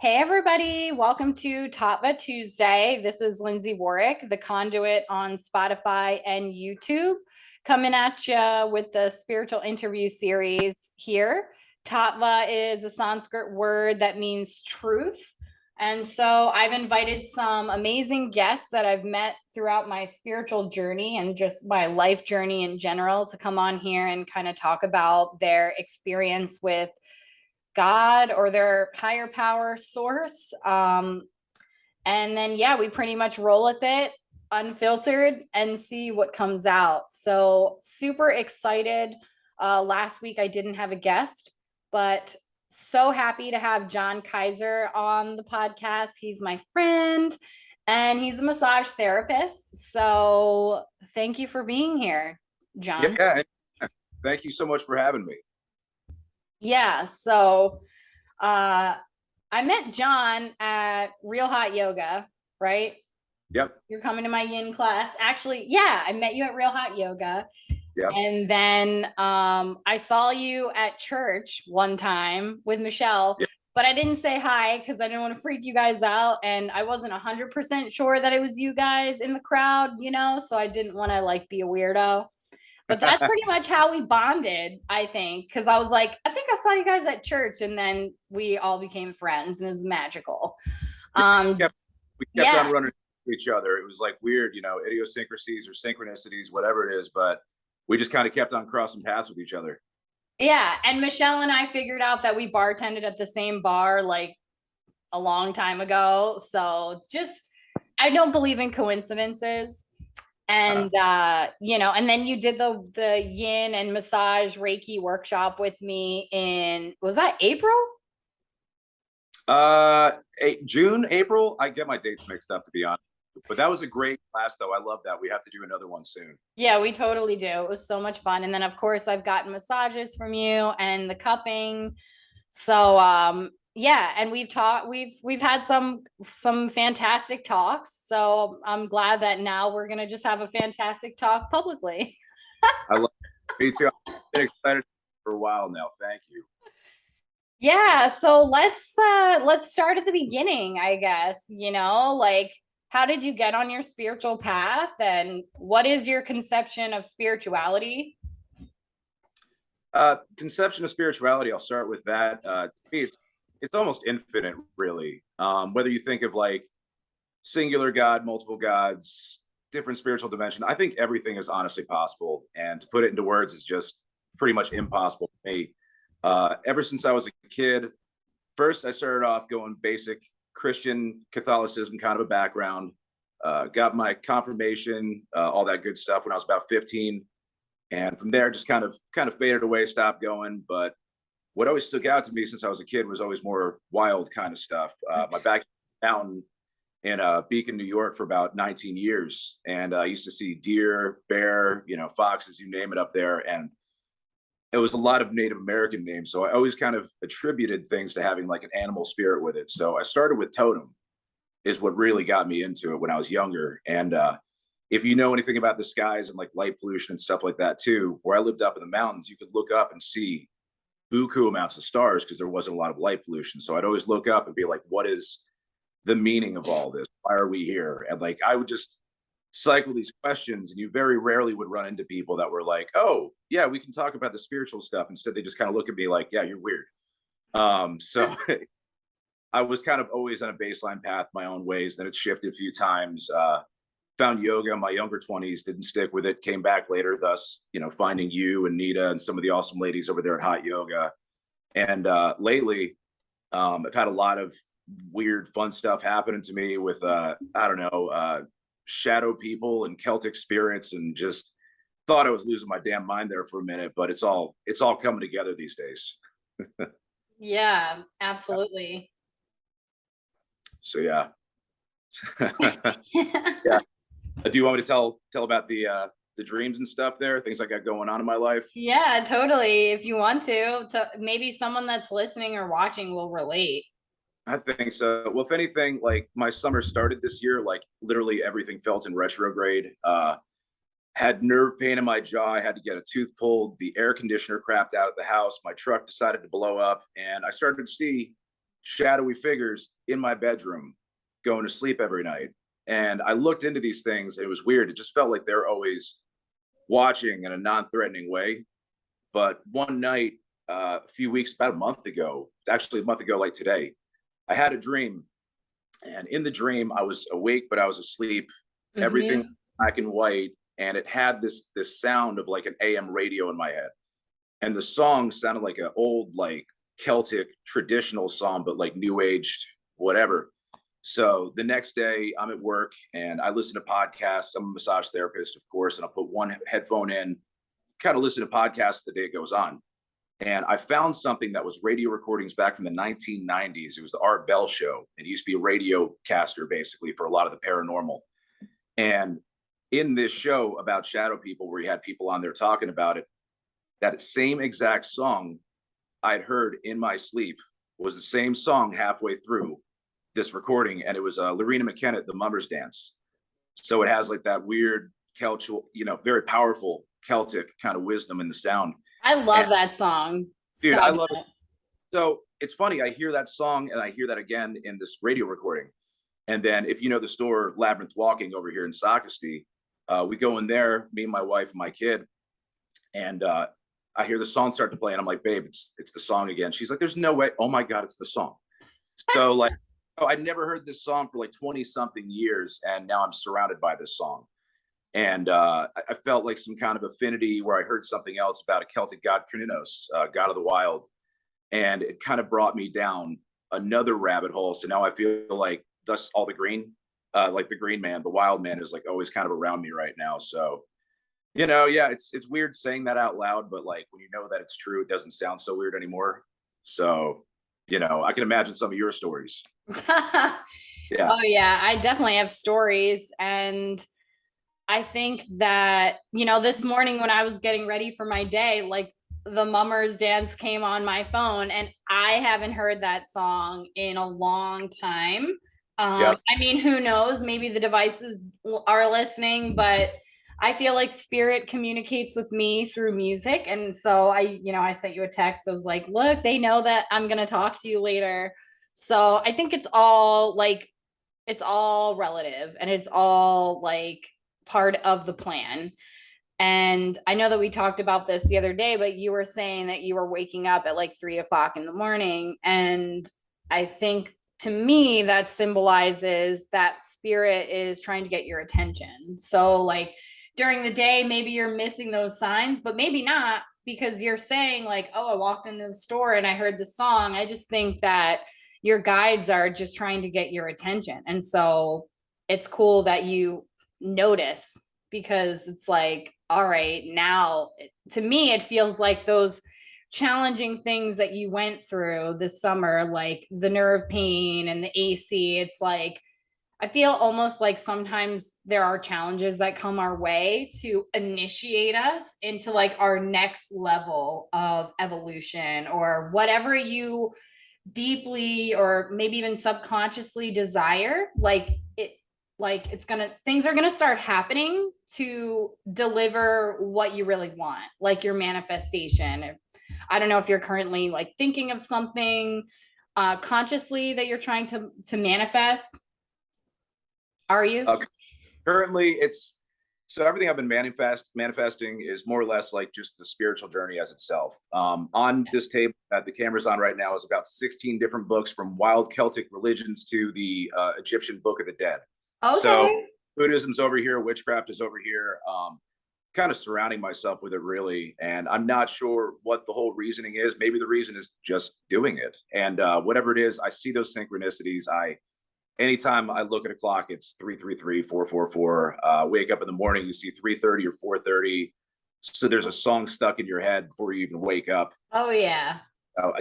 Hey everybody, welcome to Tattva Tuesday. This is Lindsay Warwick, the conduit on Spotify and YouTube, coming at you with the spiritual interview series here. Tattva is a Sanskrit word that means truth. And so I've invited some amazing guests that I've met throughout my spiritual journey and just my life journey in general to come on here and kind of talk about their experience with God or their higher power source. And then, yeah, we pretty much roll with it unfiltered and see what comes out. So, super excited. Last week, I didn't have a guest, but so happy to have John Kiser on the podcast. He's my friend and he's a massage therapist. So, thank you for being here, John. Yeah, thank you so much for having me. Yeah, so I met John at Real Hot Yoga, right? Yep. You're coming to my yin class. Actually, yeah, I met you at Real Hot Yoga. Yep. And then I saw you at church one time with Michelle, Yep. but I didn't say hi because I didn't want to freak you guys out. And I wasn't 100% sure that it was you guys in the crowd, so I didn't want to like be a weirdo. But that's pretty much how we bonded, I think, because I was like, I think I saw you guys at church, and then we all became friends, and it was magical. We kept on running into each other. It was like weird, idiosyncrasies or synchronicities, whatever it is, but we just kind of kept on crossing paths with each other. Yeah, and Michelle and I figured out that we bartended at the same bar like a long time ago. So it's just, I don't believe in coincidences. And and then you did the yin and massage Reiki workshop with me was that April? June, April. I get my dates mixed up, to be honest. But that was a great class, though. I love that. We have to do another one soon. Yeah, we totally do. It was so much fun. And then of course I've gotten massages from you and the cupping. So yeah, and we've had some fantastic talks. So I'm glad that now we're gonna just have a fantastic talk publicly. I love it. Me too. I've been excited for a while now. Thank you. Yeah, so let's start at the beginning, I guess. Like how did you get on your spiritual path and what is your conception of spirituality? Conception of spirituality, I'll start with that. To me, it's almost infinite, really. Whether you think of like singular God, multiple gods, different spiritual dimension, I think everything is honestly possible. And to put it into words is just pretty much impossible for me. Ever since I was a kid, first I started off going basic Christian Catholicism kind of a background. Got my confirmation, all that good stuff when I was about 15. And from there, just kind of faded away, stopped going. But what always stuck out to me since I was a kid was always more wild kind of stuff. My back mountain in Beacon, New York for about 19 years. And I used to see deer, bear, foxes, you name it up there. And it was a lot of Native American names. So I always kind of attributed things to having like an animal spirit with it. So I started with totem is what really got me into it when I was younger. And if you know anything about the skies and like light pollution and stuff like that too, where I lived up in the mountains, you could look up and see buku amounts of stars because there wasn't a lot of light pollution. So I'd always look up and be like, what is the meaning of all this? Why are we here? And like, I would just cycle these questions, and you very rarely would run into people that were like, oh yeah, we can talk about the spiritual stuff. Instead, they just kind of look at me like, yeah, you're weird. So I was kind of always on a baseline path my own ways. Then it shifted a few times. Found yoga in my younger 20s, didn't stick with it, came back later, thus, finding you and Nita and some of the awesome ladies over there at Hot Yoga. And lately, I've had a lot of weird, fun stuff happening to me with, shadow people and Celtic spirits, and just thought I was losing my damn mind there for a minute, but it's all coming together these days. Yeah, absolutely. So yeah. Yeah. Do you want me to tell about the dreams and stuff there, things I got going on in my life? Yeah, totally. If you want to maybe someone that's listening or watching will relate. I think so. Well, if anything, like my summer started this year, like literally everything felt in retrograde. Had nerve pain in my jaw. I had to get a tooth pulled. The air conditioner crapped out at the house. My truck decided to blow up, and I started to see shadowy figures in my bedroom going to sleep every night. And I looked into these things. It was weird. It just felt like they're always watching in a non-threatening way. But one night, a few weeks, about a month ago, actually a month ago, like today, I had a dream. And in the dream, I was awake, but I was asleep. Everything black and white. And it had this sound of like an AM radio in my head. And the song sounded like an old, like Celtic traditional song, but like new aged, whatever. So the next day I'm at work and I listen to podcasts. I'm a massage therapist, of course, and I'll put one headphone in, kind of listen to podcasts the day it goes on. And I found something that was radio recordings back from the 1990s. It was the Art Bell Show. It used to be a radio caster basically for a lot of the paranormal. And in this show about shadow people, where you had people on there talking about it, that same exact song I'd heard in my sleep was the same song halfway through this recording. And it was Lorena McKenna, The Mummers Dance. So it has like that weird Celtic, very powerful Celtic kind of wisdom in the sound. I love that song. Dude, I love it. So it's funny, I hear that song and I hear that again in this radio recording. And then if you know the store Labyrinth Walking over here in Sockasty, we go in there, me and my wife and my kid, and I hear the song start to play and I'm like, babe, it's the song again. She's like, there's no way. Oh my God, it's the song. So like, I'd never heard this song for like 20 something years. And now I'm surrounded by this song. And I felt like some kind of affinity where I heard something else about a Celtic god, Krynos, god of the wild. And it kind of brought me down another rabbit hole. So now I feel like thus all the green, like the green man, the wild man is like always kind of around me right now. So, yeah, it's weird saying that out loud, but like when you know that it's true, it doesn't sound so weird anymore. So, I can imagine some of your stories. Yeah. Oh yeah, I definitely have stories. And I think that, this morning when I was getting ready for my day, like the Mummers Dance came on my phone and I haven't heard that song in a long time. I mean, who knows? Maybe the devices are listening, but I feel like spirit communicates with me through music. And so I sent you a text. I was like, look, they know that I'm going to talk to you later. So I think it's all relative and it's all like part of the plan. And I know that we talked about this the other day, but you were saying that you were waking up at like 3:00 in the morning. And I think to me, that symbolizes that spirit is trying to get your attention. So like during the day, maybe you're missing those signs, but maybe not, because you're saying like, oh, I walked into the store and I heard the song. I just think that your guides are just trying to get your attention. And so it's cool that you notice, because it's like, all right, now to me, it feels like those challenging things that you went through this summer, like the nerve pain and the AC. It's like, I feel almost like sometimes there are challenges that come our way to initiate us into like our next level of evolution, or whatever you deeply or maybe even subconsciously desire. Things are gonna start happening to deliver what you really want, like your manifestation. I don't know if you're currently like thinking of something consciously that you're trying to manifest. Are you? Currently, so everything I've been manifesting is more or less like just the spiritual journey as itself. On this table that the camera's on right now is about 16 different books, from wild Celtic religions to the Egyptian Book of the Dead. Okay. So Buddhism's over here, witchcraft is over here. Kind of surrounding myself with it, really. And I'm not sure what the whole reasoning is. Maybe the reason is just doing it. And whatever it is, I see those synchronicities. Anytime I look at a clock, it's 333, 444. Wake up in the morning, you see 3:30 or 4:30. So there's a song stuck in your head before you even wake up. Oh yeah.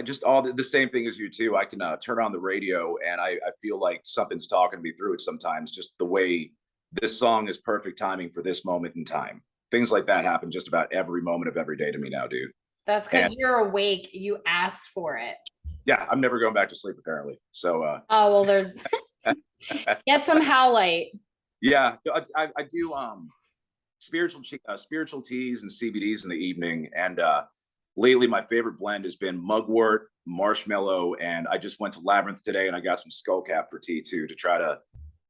Just all the same thing as you too. I can turn on the radio and I feel like something's talking me through it sometimes. Just the way this song is perfect timing for this moment in time. Things like that happen just about every moment of every day to me now, dude. That's because you're awake. You asked for it. Yeah, I'm never going back to sleep apparently. So. Oh well, there's get some howlite. Yeah, I do spiritual teas and CBDs in the evening, and lately my favorite blend has been mugwort, marshmallow, and I just went to Labyrinth today and I got some skullcap for tea too to try to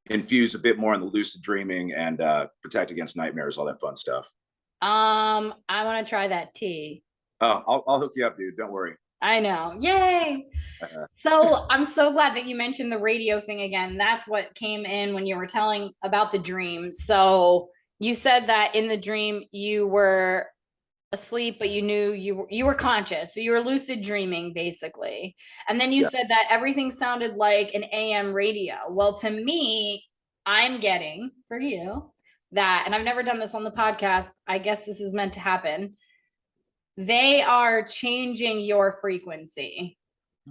infuse a bit more in the lucid dreaming and protect against nightmares, all that fun stuff. I want to try that tea. I'll hook you up, dude. Don't worry. I know. Yay. So I'm so glad that you mentioned the radio thing again. That's what came in when you were telling about the dream. So you said that in the dream you were asleep, but you knew you were conscious. So you were lucid dreaming basically. And then you Yeah. said that everything sounded like an AM radio. Well, to me, I'm getting for you that, and I've never done this on the podcast. I guess this is meant to happen. They are changing your frequency.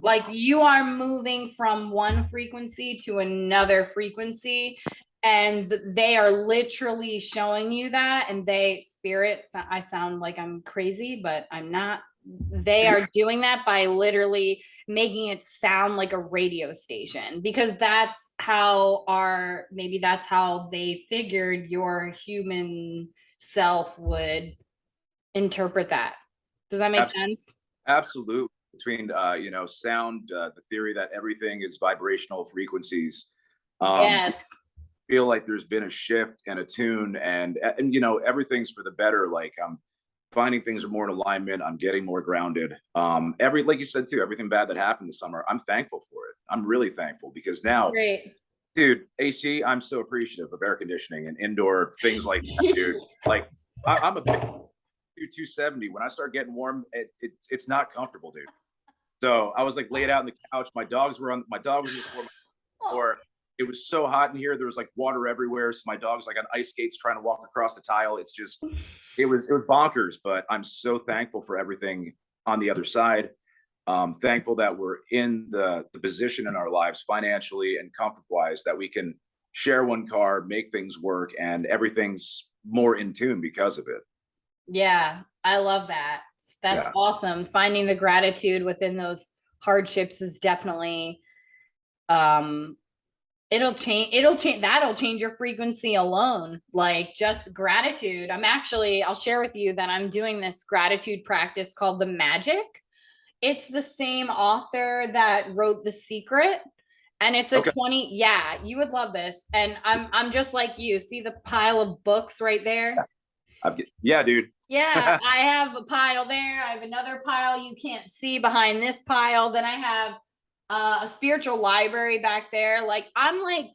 Like you are moving from one frequency to another frequency, and they are literally showing you that. And they, spirits, I sound like I'm crazy, but I'm not. They are doing that by literally making it sound like a radio station, because that's how maybe that's how they figured your human self would interpret that. Does that make sense? Absolutely. Between sound, the theory that everything is vibrational frequencies. Yes. Feel like there's been a shift and a tune, and everything's for the better. Like I'm finding things are more in alignment. I'm getting more grounded. Like you said too, everything bad that happened this summer, I'm thankful for it. I'm really thankful because now, Great. dude, AC, I'm so appreciative of air conditioning and indoor things like that, dude. Like I'm a big 270. When I start getting warm, it's not comfortable, dude. So I was like laid out on the couch. My dog was on the floor. It was so hot in here. There was like water everywhere. So my dog's like on ice skates trying to walk across the tile. It was bonkers, but I'm so thankful for everything on the other side. Thankful that we're in the position in our lives financially and comfort wise that we can share one car, make things work, and everything's more in tune because of it. Yeah, I love that. That's awesome. Finding the gratitude within those hardships is definitely that'll change your frequency alone. Like just gratitude. I'll share with you that I'm doing this gratitude practice called the Magic. It's the same author that wrote The Secret. And it's a 20, yeah, you would love this. And I'm just like you. See the pile of books right there? Yeah, dude. Yeah, I have a pile there. I have another pile you can't see behind this pile. Then I have a spiritual library back there. Like I'm like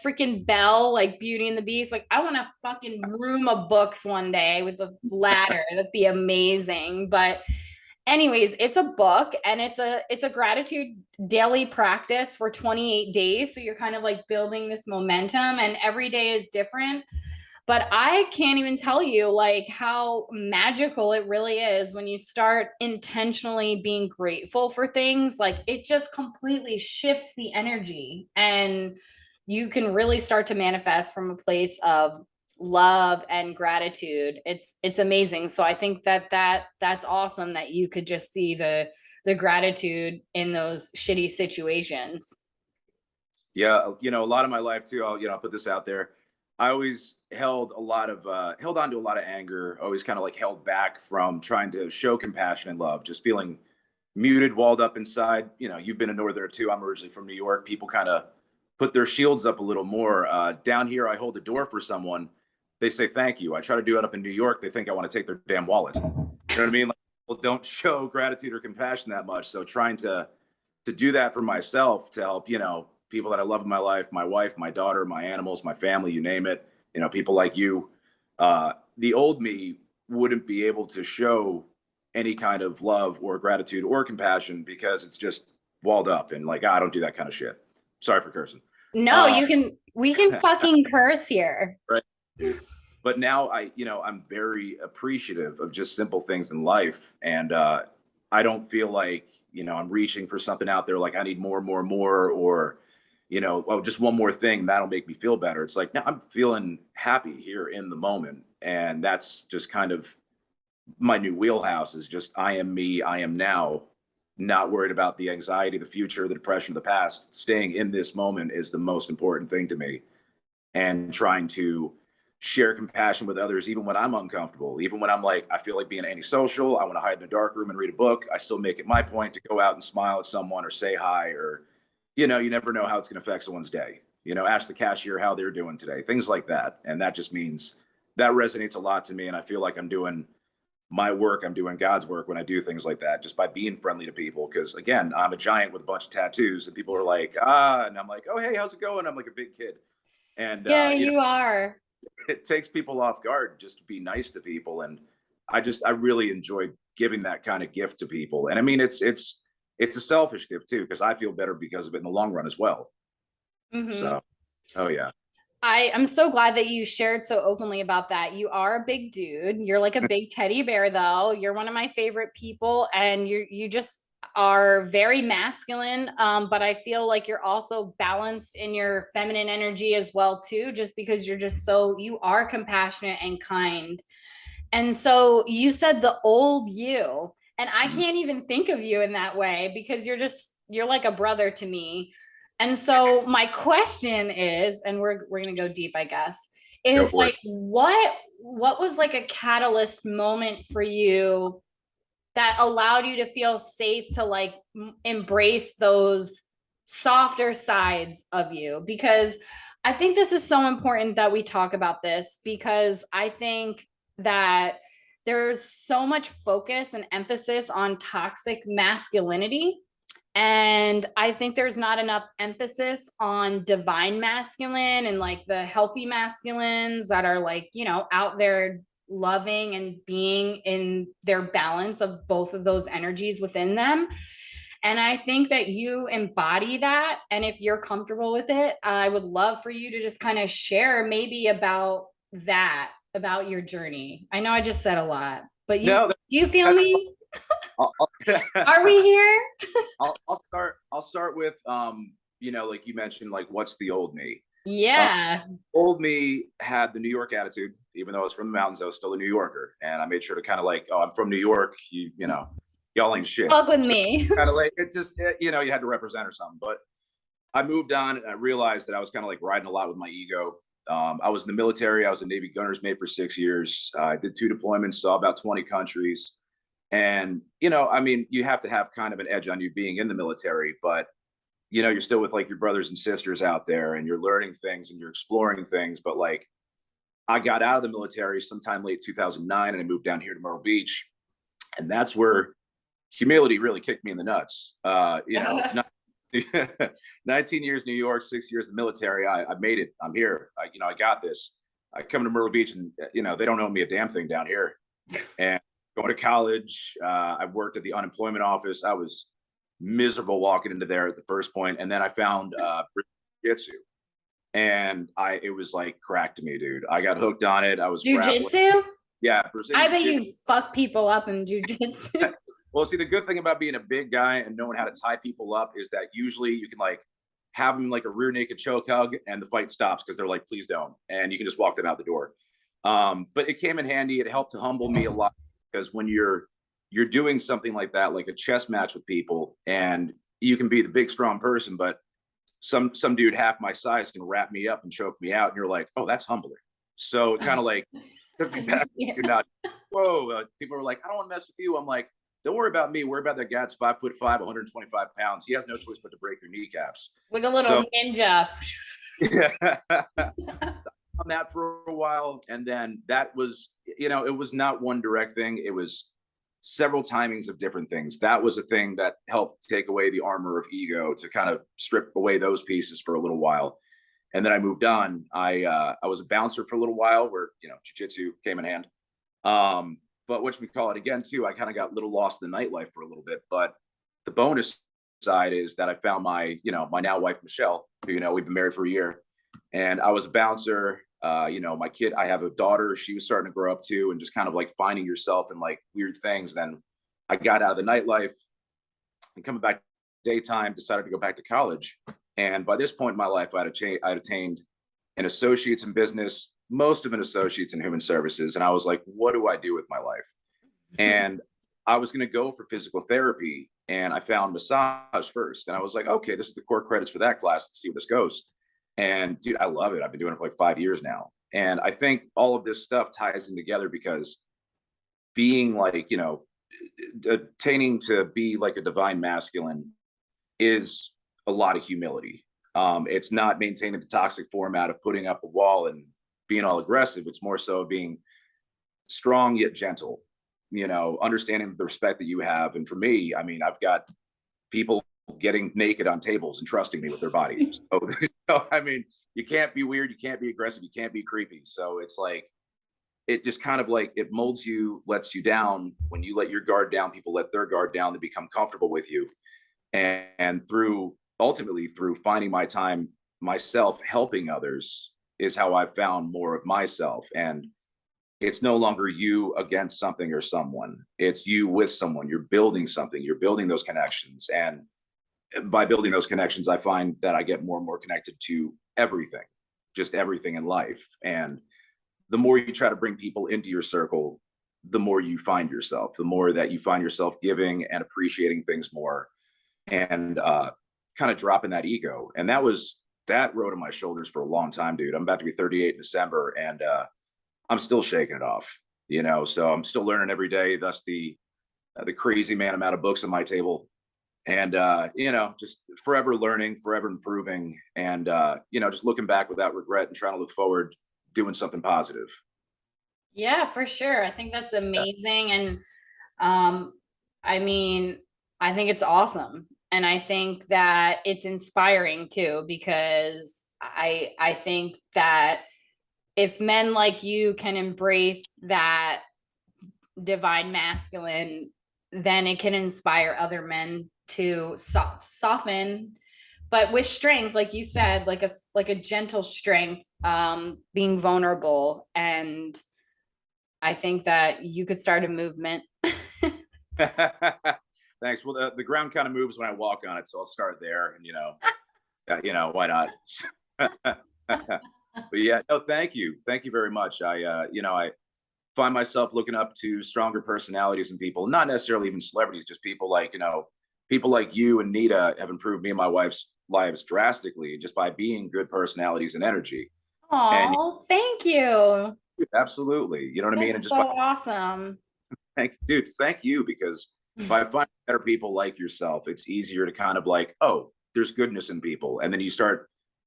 freaking Belle, like Beauty and the Beast. Like I want a fucking room of books one day with a ladder. That'd be amazing. But anyways, it's a book and it's a gratitude daily practice for 28 days. So you're kind of like building this momentum, and every day is different. But I can't even tell you like how magical it really is when you start intentionally being grateful for things. Like it just completely shifts the energy, and you can really start to manifest from a place of love and gratitude. It's amazing. So I think that's awesome that you could just see the gratitude in those shitty situations. Yeah, a lot of my life too. I'll put this out there. I always held on to a lot of anger. Always kind of like held back from trying to show compassion and love. Just feeling muted, walled up inside. You've been a northerner too. I'm originally from New York. People kind of put their shields up a little more. Down here, I hold the door for someone. They say thank you. I try to do it up in New York. They think I want to take their damn wallet. You know what I mean? Like, people don't show gratitude or compassion that much. So trying to do that for myself to help, people that I love in my life, my wife, my daughter, my animals, my family, you name it, people like you. The old me wouldn't be able to show any kind of love or gratitude or compassion because it's just walled up and like, I don't do that kind of shit. Sorry for cursing. No, we can fucking curse here. Right. But now I'm very appreciative of just simple things in life. And I don't feel like, I'm reaching for something out there. Like I need more, or, just one more thing that'll make me feel better. It's like, no, I'm feeling happy here in the moment. And that's just kind of my new wheelhouse is just, I am me, I am now, not worried about the anxiety, the future, the depression of the past. Staying in this moment is the most important thing to me, and trying to share compassion with others, even when I'm uncomfortable, even when I'm like, I feel like being antisocial. I want to hide in a dark room and read a book. I still make it my point to go out and smile at someone or say hi, or, you never know how it's going to affect someone's day. Ask the cashier how they're doing today, things like that. And that just means that resonates a lot to me. And I feel like I'm doing my work, I'm doing God's work when I do things like that, just by being friendly to people. Because again, I'm a giant with a bunch of tattoos, and people are like, and I'm like, oh, hey, how's it going? I'm like a big kid. And, Yeah, you are. it takes people off guard just to be nice to people. And I really enjoy giving that kind of gift to people. And I mean, it's a selfish gift too, because I feel better because of it in the long run as well. Mhm. So, oh yeah. I'm so glad that you shared so openly about that. You are a big dude. You're like a big teddy bear, though. You're one of my favorite people, and you just are very masculine. But I feel like you're also balanced in your feminine energy as well, too, just because you are compassionate and kind. And so you said the old you, and I Mhm. can't even think of you in that way because you're like a brother to me. And so my question is, and we're going to go deep, I guess, Go is for it. like what was like a catalyst moment for you that allowed you to feel safe to like embrace those softer sides of you? Because I think this is so important that we talk about this, because I think that there's so much focus and emphasis on toxic masculinity, and I think there's not enough emphasis on divine masculine and like the healthy masculines that are like, out there loving and being in their balance of both of those energies within them. And I think that you embody that. And if you're comfortable with it, I would love for you to just kind of share maybe about that, about your journey. I know I just said a lot, but No, do you feel that's me? I'll, Are we here? I'll start with like you mentioned, like what's the old me. um, Yeah. Old me had the New York attitude. Even though I was from the mountains, I was still a New Yorker, and I made sure to kind of like, oh, I'm from New York, y'all ain't shit. Fuck with So me. kind of like you had to represent or something. But I moved on, and I realized that I was kind of like riding a lot with my ego. I was in the military. I was a Navy gunner's mate for 6 years. I did 2 deployments, saw about 20 countries. And, I mean, you have to have kind of an edge on you being in the military, but, you're still with like your brothers and sisters out there, and you're learning things and you're exploring things. But like, I got out of the military sometime late 2009, and I moved down here to Myrtle Beach. And that's where humility really kicked me in the nuts. Not 19 years New York, 6 years in the military. I made it. I'm here. I got this. I come to Myrtle Beach, and they don't owe me a damn thing down here. And going to college, I worked at the unemployment office. I was miserable walking into there at the first point, and then I found jiu-jitsu, and it was like crack to me, dude. I got hooked on it. I was grappling. Jujitsu? Yeah, Brazilian I bet jiu-jitsu. you fuck people up in jujitsu. Well, see, the good thing about being a big guy and knowing how to tie people up is that usually you can like have them like a rear naked choke hug, and the fight stops because they're like, please don't. And you can just walk them out the door. But it came in handy. It helped to humble me a lot, because when you're doing something like that, like a chess match with people, and you can be the big, strong person, but some dude half my size can wrap me up and choke me out. And you're like, oh, that's humbling. So it kind of like took me back. Yeah. You're not, whoa. People are like, I don't want to mess with you. I'm like, don't worry about me. Worry about that guy that's 5'5", 125 pounds. He has no choice but to break your kneecaps. Like a little So ninja. yeah, on that for a while. And then that was, it was not one direct thing. It was several timings of different things. That was a thing that helped take away the armor of ego, to kind of strip away those pieces for a little while. And then I moved on. I was a bouncer for a little while, where jiu-jitsu came in hand. But what we call it again too, I kind of got a little lost in the nightlife for a little bit. But the bonus side is that I found my now wife Michelle, who we've been married for a year, and I was a bouncer. My kid, I have a daughter. She was starting to grow up too, and just kind of like finding yourself in like weird things. Then I got out of the nightlife, and coming back daytime, decided to go back to college. And by this point in my life, I'd attained an associate's in business, most of an associate's in human services. And I was like, what do I do with my life? And I was going to go for physical therapy, and I found massage first. And I was like, okay, this is the core credits for that class. Let's see where this goes. And dude, I love it. I've been doing it for like 5 years now. And I think all of this stuff ties in together because being like, attaining to be like a divine masculine is a lot of humility. It's not maintaining the toxic format of putting up a wall and being all aggressive. It's more so being strong yet gentle, understanding the respect that you have. And for me, I mean, I've got people getting naked on tables and trusting me with their body. So I mean, you can't be weird, you can't be aggressive, you can't be creepy. So it's like, it just kind of like it molds you, lets you down. When you let your guard down, people let their guard down, they become comfortable with you. And through ultimately through finding my time myself helping others is how I've found more of myself. And it's no longer you against something or someone, it's you with someone. You're building something, you're building those connections. And by building those connections, I find that I get more and more connected to everything, just everything in life. And the more you try to bring people into your circle, the more you find yourself, the more that you find yourself giving and appreciating things more, and kind of dropping that ego. And that rode on my shoulders for a long time, dude. I'm about to be 38 in December, and I'm still shaking it off, so I'm still learning every day. Thus the crazy man amount of books on my table, and just forever learning, forever improving, and just looking back without regret and trying to look forward, doing something positive. Yeah, for sure. I think that's Yeah. amazing. And I mean, I think it's awesome. And I think that it's inspiring too, because I think that if men like you can embrace that divine masculine, then it can inspire other men to soften, but with strength, like you said, like a gentle strength, being vulnerable. And I think that you could start a movement. Thanks. Well, the ground kind of moves when I walk on it, so I'll start there, and why not? But yeah, no, thank you very much. I find myself looking up to stronger personalities and people, not necessarily even celebrities, just people like people like you and Nita have improved me and my wife's lives drastically just by being good personalities and energy. And Oh, thank you. absolutely, you know what I mean, and That's just so by awesome. thanks, dude. Thank you, because if I find better people like yourself, it's easier to kind of like, oh, there's goodness in people, and then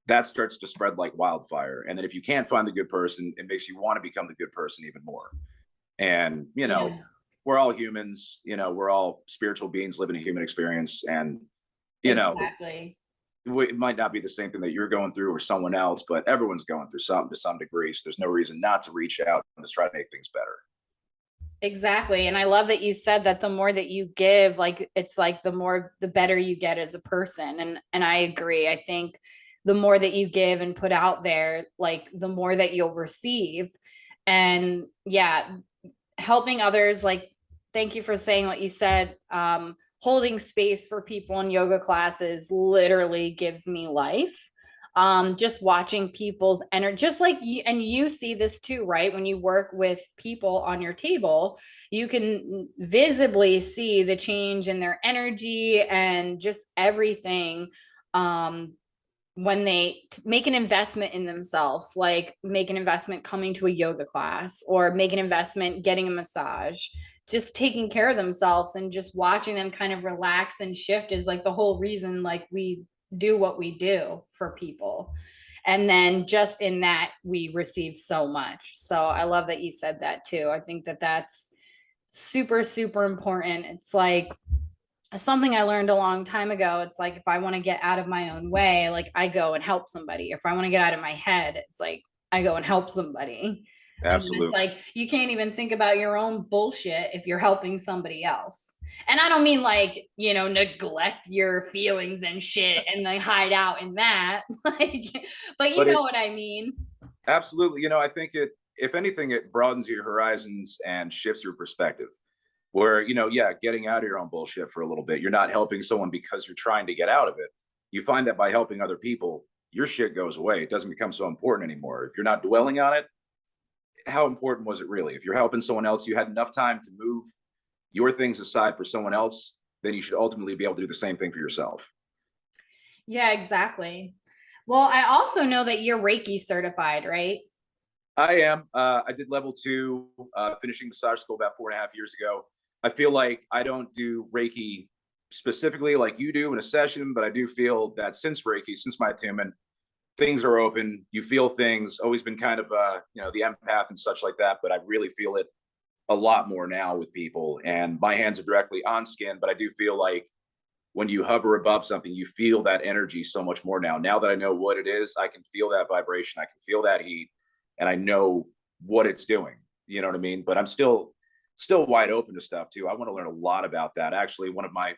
that starts to spread like wildfire. And then if you can't find the good person, it makes you want to become the good person even more. And Yeah, we're all humans. We're all spiritual beings living a human experience, and you know, exactly. it might not be the same thing that you're going through or someone else, but everyone's going through something to some degree. So there's no reason not to reach out and just try to make things better. Exactly. And I love that you said that the more that you give, like it's like the better you get as a person. And I agree. I think the more that you give and put out there, like the more that you'll receive. And yeah, helping others, like thank you for saying what you said. Holding space for people in yoga classes literally gives me life. Just watching people's energy, just like you, and you see this too, right? When you work with people on your table, you can visibly see the change in their energy and just everything. um, when they make an investment in themselves, like make an investment coming to a yoga class, or make an investment getting a massage, just taking care of themselves, and just watching them kind of relax and shift is like the whole reason like we do what we do for people. And then just in that we receive so much. So I love that you said that too. I think that that's super super important. It's like something I learned a long time ago. It's like if I want to get out of my own way, like I go and help somebody. If I want to get out of my head, it's like I go and help somebody. And then it's Absolutely. like you can't even think about your own bullshit if you're helping somebody else. And I don't mean like, neglect your feelings and shit and like hide out in that. Like, but you But know it what I mean. absolutely, I think if anything, it broadens your horizons and shifts your perspective. Where, yeah, getting out of your own bullshit for a little bit, you're not helping someone because you're trying to get out of it. You find that by helping other people, your shit goes away. It doesn't become so important anymore. If you're not dwelling on it, how important was it really? If you're helping someone else, you had enough time to move your things aside for someone else, then you should ultimately be able to do the same thing for yourself. Yeah, exactly. Well, I also know that you're Reiki certified, right? I am. I did level 2, finishing massage school about 4.5 years ago. I feel like I don't do Reiki specifically like you do in a session, but I do feel that since Reiki, since my attunement, things are open. You feel things. Always been kind of the empath and such like that, but I really feel it a lot more now with people. And my hands are directly on skin, but I do feel like when you hover above something, you feel that energy so much more now. Now that I know what it is, I can feel that vibration. I can feel that heat, and I know what it's doing. You know what I mean? But I'm still wide open to stuff too. I want to learn a lot about that. Actually, one of my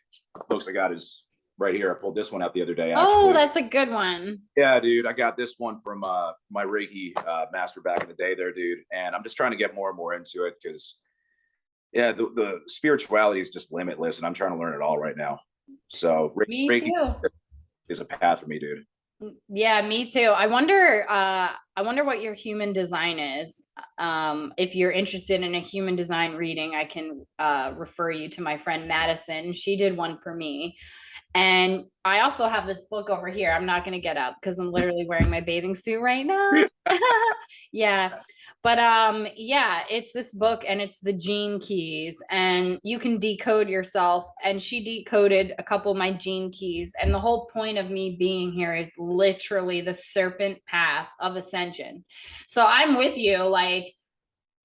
books I got is right here. I pulled this one out the other day. Oh, Actually, that's a good one. yeah, dude. I got this one from my Reiki master back in the day, there, dude. And I'm just trying to get more and more into it because yeah, the spirituality is just limitless, and I'm trying to learn it all right now. So Me Reiki too. is a path for me, dude. Yeah, me too. I wonder what your human design is. If you're interested in a human design reading, I can refer you to my friend Madison. She did one for me. And I also have this book over here. I'm not going to get up because I'm literally wearing my bathing suit right now. Yeah. But yeah, it's this book and it's the gene keys and you can decode yourself, and she decoded a couple of my gene keys, and the whole point of me being here is literally the serpent path of ascension. So I'm with you, I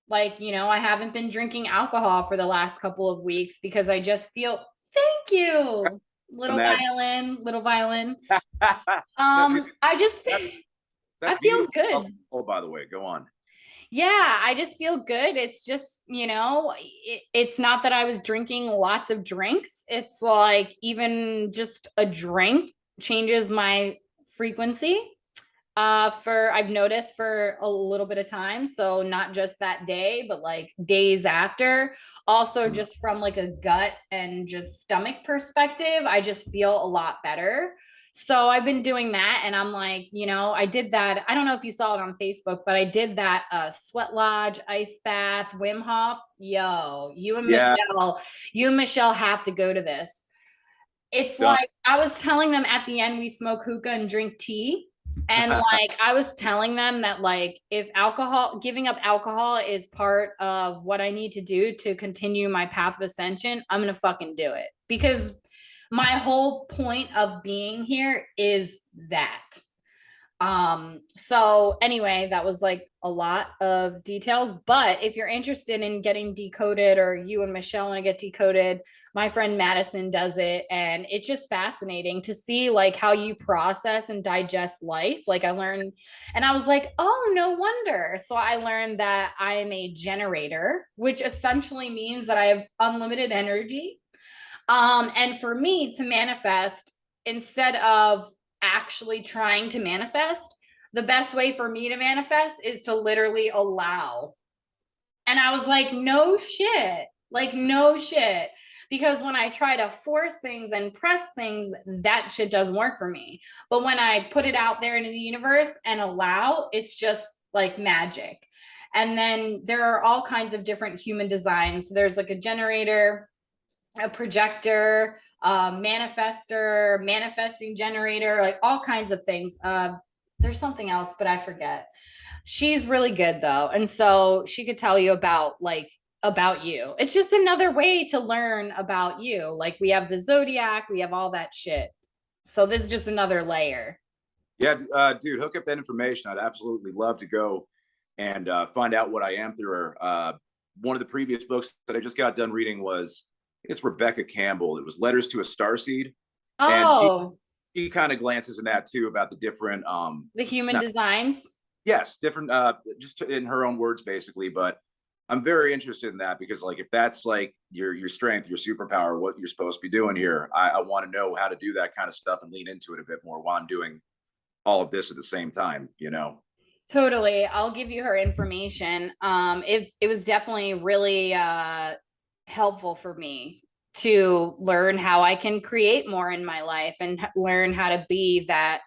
haven't been drinking alcohol for the last couple of weeks because I just feel, thank you, little Imagine. violin, little violin. No, dude, I just I that's feel beautiful. good. Oh, by the way, go on. Yeah, I just feel good. It's just, it's not that I was drinking lots of drinks. It's like even just a drink changes my frequency for I've noticed for a little bit of time. So not just that day, but like days after. Also, Mm. just from like a gut and just stomach perspective, I just feel a lot better. So I've been doing that, and I'm like, I did that. I don't know if you saw it on Facebook, but I did that sweat lodge, ice bath, Wim Hof. Yo, Yeah, you and Michelle have to go to this. It's done. like I was telling them at the end, we smoke hookah and drink tea. And like I was telling them that like if giving up alcohol is part of what I need to do to continue my path of ascension, I'm gonna fucking do it. Because my whole point of being here is that. So anyway, that was like a lot of details, but if you're interested in getting decoded, or you and Michelle want to get decoded, my friend Madison does it, and it's just fascinating to see like how you process and digest life. Like I learned, and I was like, oh, no wonder. So I learned that I am a generator, which essentially means that I have unlimited energy. And for me to manifest, instead of actually trying to manifest, the best way for me to manifest is to literally allow. And I was like, no shit, like, no shit. Because when I try to force things and press things, that shit doesn't work for me. But when I put it out there into the universe and allow, it's just like magic. And then there are all kinds of different human designs. There's like a generator, a projector, manifester, manifesting generator, like all kinds of things. There's something else, but I forget. She's really good though. And so she could tell you about you. It's just another way to learn about you. Like we have the zodiac, we have all that shit. So this is just another layer. Yeah, dude, hook up that information. I'd absolutely love to go and find out what I am through her. One of the previous books that I just got done reading was, I think it's Rebecca Campbell. It was Letters to a Starseed, and Oh, she kind of glances in that too about the different the human not, designs. yes, different just in her own words basically. But I'm very interested in that because like if that's like your strength, your superpower, what you're supposed to be doing here, I want to know how to do that kind of stuff and lean into it a bit more while I'm doing all of this at the same time, you know. Totally. I'll give you her information. It was definitely really helpful for me to learn how I can create more in my life and learn how to be that,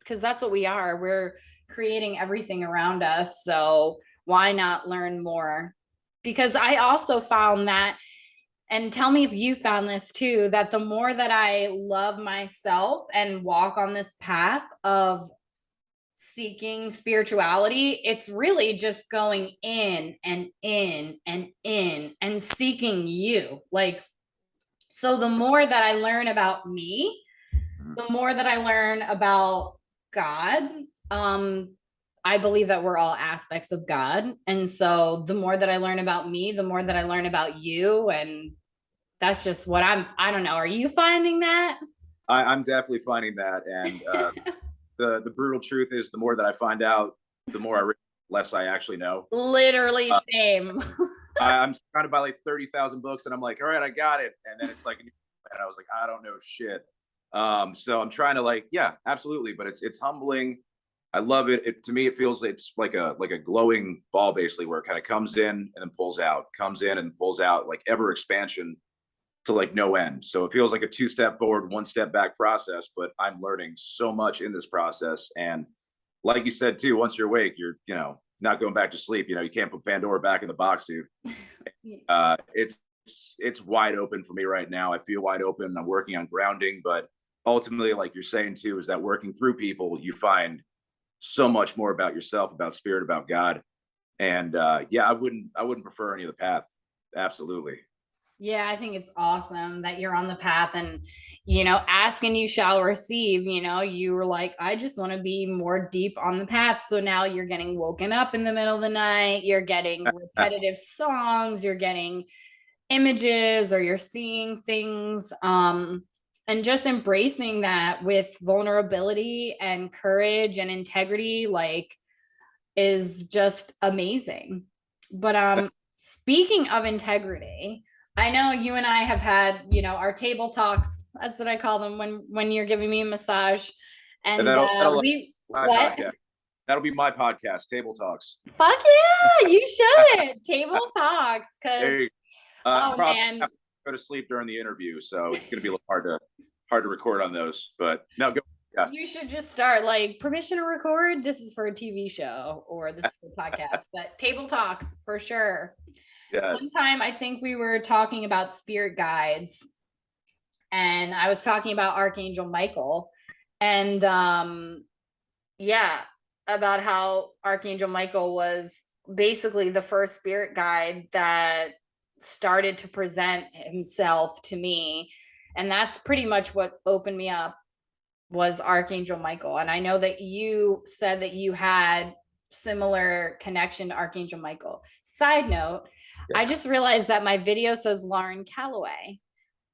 because that's what we are. We're creating everything around us. So why not learn more? Because I also found that, and tell me if you found this too, that the more that I love myself and walk on this path of seeking spirituality, it's really just going in and in and in and seeking you. Like, so the more that I learn about me, Mhm. the more that I learn about God, um, I believe that we're all aspects of God. And so the more that I learn about me, the more that I learn about you. And that's just what I don't know. Are you finding that? I'm definitely finding that, and the brutal truth is, the more that I find out, the more I less I actually know. Literally Uh, same. I'm trying to buy like 30,000 books, and I'm like, all right, I got it, and then it's like, and I was like, I don't know shit. So I'm trying to like, yeah, absolutely, but it's humbling. I love it. It to me, it feels it's like a glowing ball, basically, where it kind of comes in and then pulls out, comes in and pulls out, like ever expansion to like no end. So it feels like a two-step forward, one step back process, but I'm learning so much in this process. And like you said too, once you're awake, you're, not going back to sleep. You can't put Pandora back in the box, dude. It's wide open for me right now. I feel wide open. I'm working on grounding, but ultimately, like you're saying too, is that working through people, you find so much more about yourself, about spirit, about God. And yeah, I wouldn't prefer any of the path. Absolutely. Yeah, I think it's awesome that you're on the path and, ask and you shall receive. You were like, I just want to be more deep on the path. So now you're getting woken up in the middle of the night. You're getting repetitive songs. You're getting images or you're seeing things. And just embracing that with vulnerability and courage and integrity, like, is just amazing. But speaking of integrity, I know you and I have had, our table talks. That's what I call them when you're giving me a massage. And And that'll we my what? podcast. That'll be my podcast, Table Talks. Fuck yeah, you should. Table talks, because There you oh probably man, have to go to sleep during the interview, so it's going to be a little hard to record on those. But no, go. Yeah. you should just start like permission to record. This is for a TV show or this is for a podcast, but table talks for sure. One Yes. time I think we were talking about spirit guides and I was talking about Archangel Michael and yeah, about how Archangel Michael was basically the first spirit guide that started to present himself to me. And that's pretty much what opened me up was Archangel Michael. And I know that you said that you had similar connection to Archangel Michael. Side note, Yeah. I just realized that my video says Lauren Calloway. Yeah.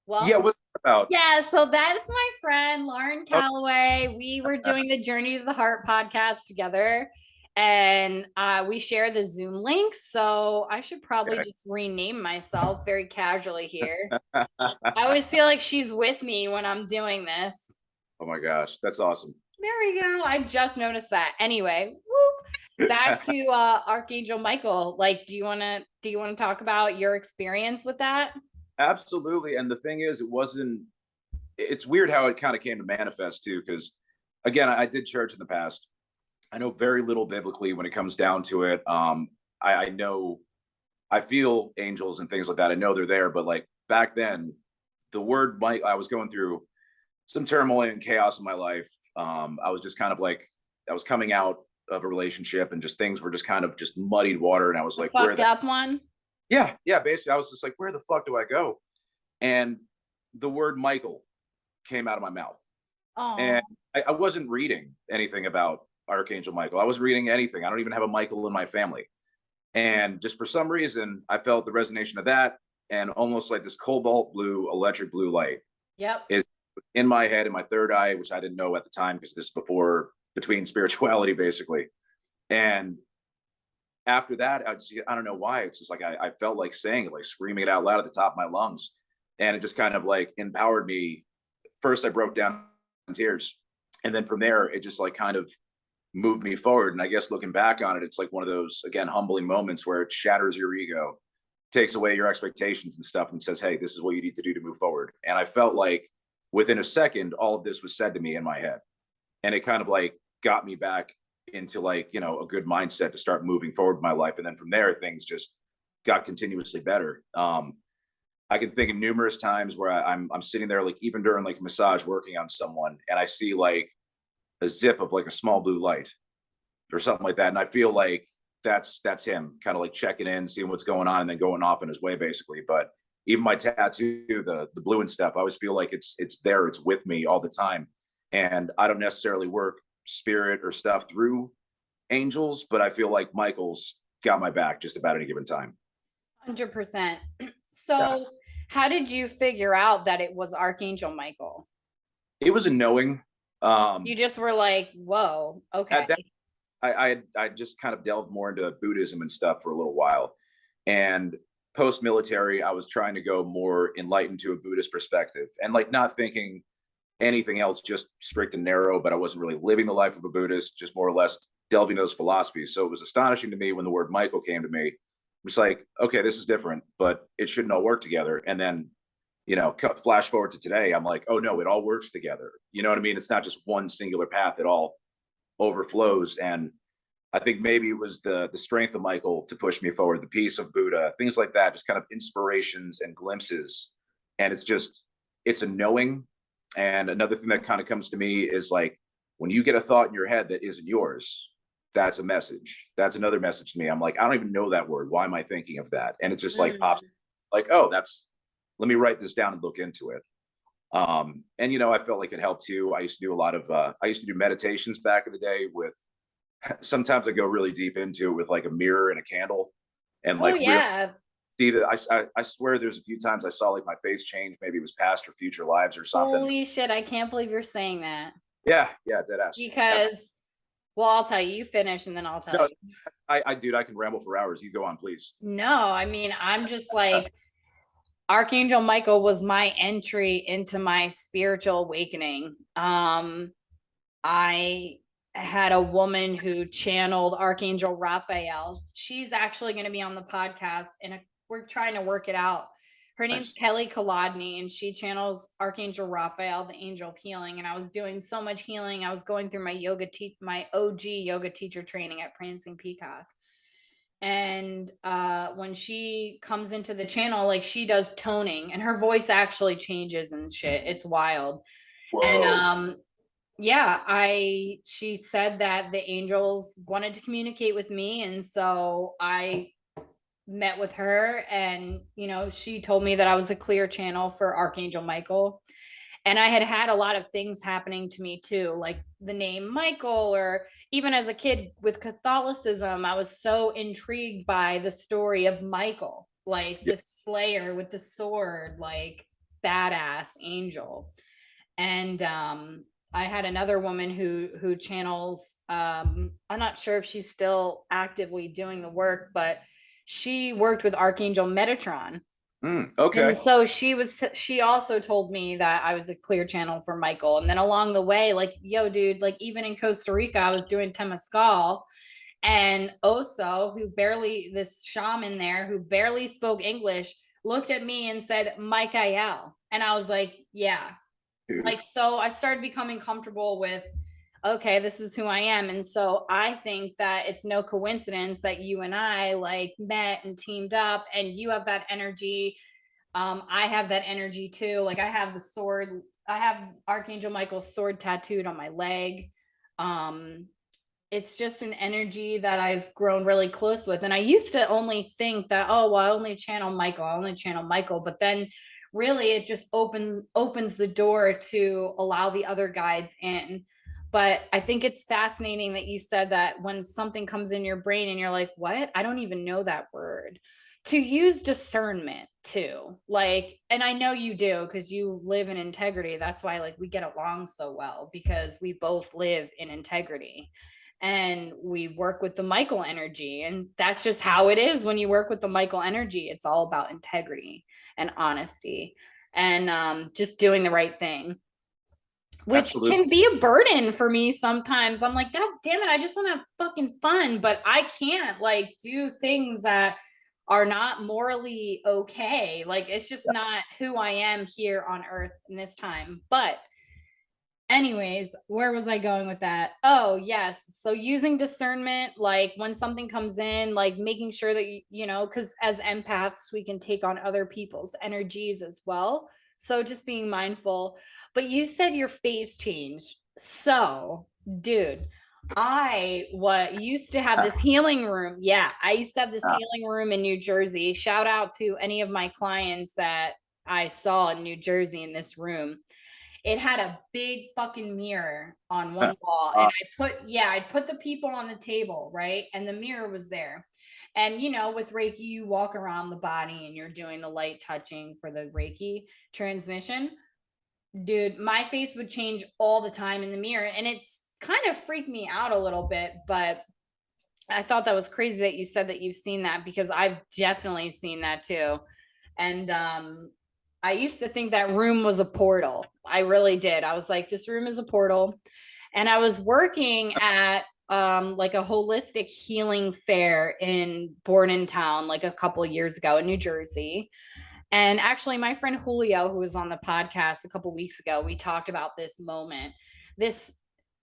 Welcome. What's it about? Yeah, so that is my friend Lauren Oh, Calloway. We were doing the Journey to the Heart podcast together, and we share the Zoom link. So I should probably okay. just rename myself very casually here. I always feel like she's with me when I'm doing this. Oh my gosh, that's awesome. There we go. I just noticed that. Anyway, whoop. Back to Archangel Michael. Like, do you want to talk about your experience with that? Absolutely. And the thing is, it's weird how it kind of came to manifest too, because again, I did church in the past. I know very little biblically when it comes down to it. I know I feel angels and things like that. I know they're there, but like back then, the word Mike, I was going through some turmoil and chaos in my life. I was just kind of like, I was coming out of a relationship and just things were just kind of just muddied water. And I was The like, where fucked the, up one? yeah, yeah, basically, I was just like, where the fuck do I go? And the word Michael came out of my mouth. Oh, And I wasn't reading anything about Archangel Michael. I wasn't reading anything. I don't even have a Michael in my family. And just for some reason, I felt the resonation of that and almost like this cobalt blue, electric blue light yep. is in my head, in my third eye, which I didn't know at the time because this is before between spirituality, basically. And after that, I don't know why. It's just like I felt like saying it, like screaming it out loud at the top of my lungs. And it just kind of like empowered me. First, I broke down in tears. And then from there, it just like kind of moved me forward. And I guess looking back on it, it's like one of those, again, humbling moments where it shatters your ego, takes away your expectations and stuff, and says, hey, this is what you need to do to move forward. And I felt like within a second, all of this was said to me in my head. And it kind of like got me back into like, a good mindset to start moving forward in my life. And then from there, things just got continuously better. I can think of numerous times where I'm sitting there, like even during like a massage working on someone, and I see like a zip of like a small blue light. or something like that. And I feel like that's him kind of like checking in, seeing what's going on, and then going off in his way, basically. But even my tattoo, the blue and stuff, I always feel like it's there, it's with me all the time. And I don't necessarily work spirit or stuff through angels, but I feel like Michael's got my back just about any given time. 100%. Yeah. So, how did you figure out that it was Archangel Michael? It was a knowing. You just were like, whoa, okay. At that, I just kind of delved more into Buddhism and stuff for a little while. And post military, I was trying to go more enlightened to a Buddhist perspective, and like not thinking anything else, just strict and narrow, but I wasn't really living the life of a Buddhist, just more or less delving those philosophies. So it was astonishing to me when the word Michael came to me. It was like, okay, this is different, but it shouldn't all work together. And then, flash forward to today, I'm like, oh no, it all works together. You know what I mean? It's not just one singular path, it all overflows. And I think maybe it was the strength of Michael to push me forward, the peace of Buddha, things like that, just kind of inspirations and glimpses. And it's a knowing. And another thing that kind of comes to me is like when you get a thought in your head that isn't yours, that's a message. That's another message to me. I'm like, I don't even know that word. Why am I thinking of that? And it's just like pops like, oh, let me write this down and look into it. And I felt like it helped too. I used to do meditations back in the day with, sometimes I go really deep into it with like a mirror and a candle, and Oh like really yeah. see that. I swear there's a few times I saw like my face change. Maybe it was past or future lives or something. Holy shit, I can't believe you're saying that. Yeah, dead ass. Because, well, I'll tell you, you finish and then I'll tell No, you. dude, I can ramble for hours. You go on, please. No, I mean, I'm just like, Archangel Michael was my entry into my spiritual awakening. I had a woman who channeled Archangel Raphael. She's actually going to be on the podcast, and we're trying to work it out. Her name's Nice. Kelly Kolodny, and she channels Archangel Raphael, the angel of healing. And I was doing so much healing. I was going through my OG yoga teacher training at Prancing Peacock. And when she comes into the channel, like she does toning, and her voice actually changes and shit. It's wild. Whoa. And she said that the angels wanted to communicate with me, and so I met with her, and she told me that I was a clear channel for Archangel Michael. And I had a lot of things happening to me too, like the name Michael, or even as a kid with Catholicism, I was so intrigued by the story of Michael, like this slayer with the sword, like badass angel. And I had another woman who channels, I'm not sure if she's still actively doing the work, but she worked with Archangel Metatron. Okay. And so she also told me that I was a clear channel for Michael. And then along the way, like, yo, dude, like even in Costa Rica, I was doing Temazcal, and Oso, this shaman there who barely spoke English, looked at me and said, Michael. And I was like, yeah. Dude. Like, so I started becoming comfortable with, okay, this is who I am. And so I think that it's no coincidence that you and I like met and teamed up, and you have that energy. I have that energy too. Like I have Archangel Michael's sword tattooed on my leg. It's just an energy that I've grown really close with. And I used to only think that, oh, well, I only channel Michael. But then really it just opens the door to allow the other guides in. But I think it's fascinating that you said that when something comes in your brain and you're like, what? I don't even know that word. To use discernment too. Like, and I know you do because you live in integrity. That's why like we get along so well, because we both live in integrity. And we work with the Michael energy. And that's just how it is when you work with the Michael energy. It's all about integrity and honesty, and just doing the right thing, which Absolutely. can be a burden for me sometimes. I'm like, God damn it, I just want to have fucking fun, but I can't like do things that are not morally okay. Like it's just not who I am here on earth in this time. But anyways, where was I going with that? Oh, yes. So using discernment, like when something comes in, like making sure that, because as empaths, we can take on other people's energies as well. So just being mindful. But you said your face changed. So, dude, used to have this healing room. Yeah, I used to have this healing room in New Jersey. Shout out to any of my clients that I saw in New Jersey in this room. It had a big fucking mirror on one wall. And I'd put the people on the table, right? And the mirror was there. And with Reiki, you walk around the body and you're doing the light touching for the Reiki transmission. Dude, my face would change all the time in the mirror. And it's kind of freaked me out a little bit, but I thought that was crazy that you said that you've seen that, because I've definitely seen that too. And I used to think that room was a portal. I really did. I was like, this room is a portal. And I was working at like a holistic healing fair in Bordentown like a couple of years ago in New Jersey. And actually, my friend Julio, who was on the podcast a couple of weeks ago, we talked about this moment. This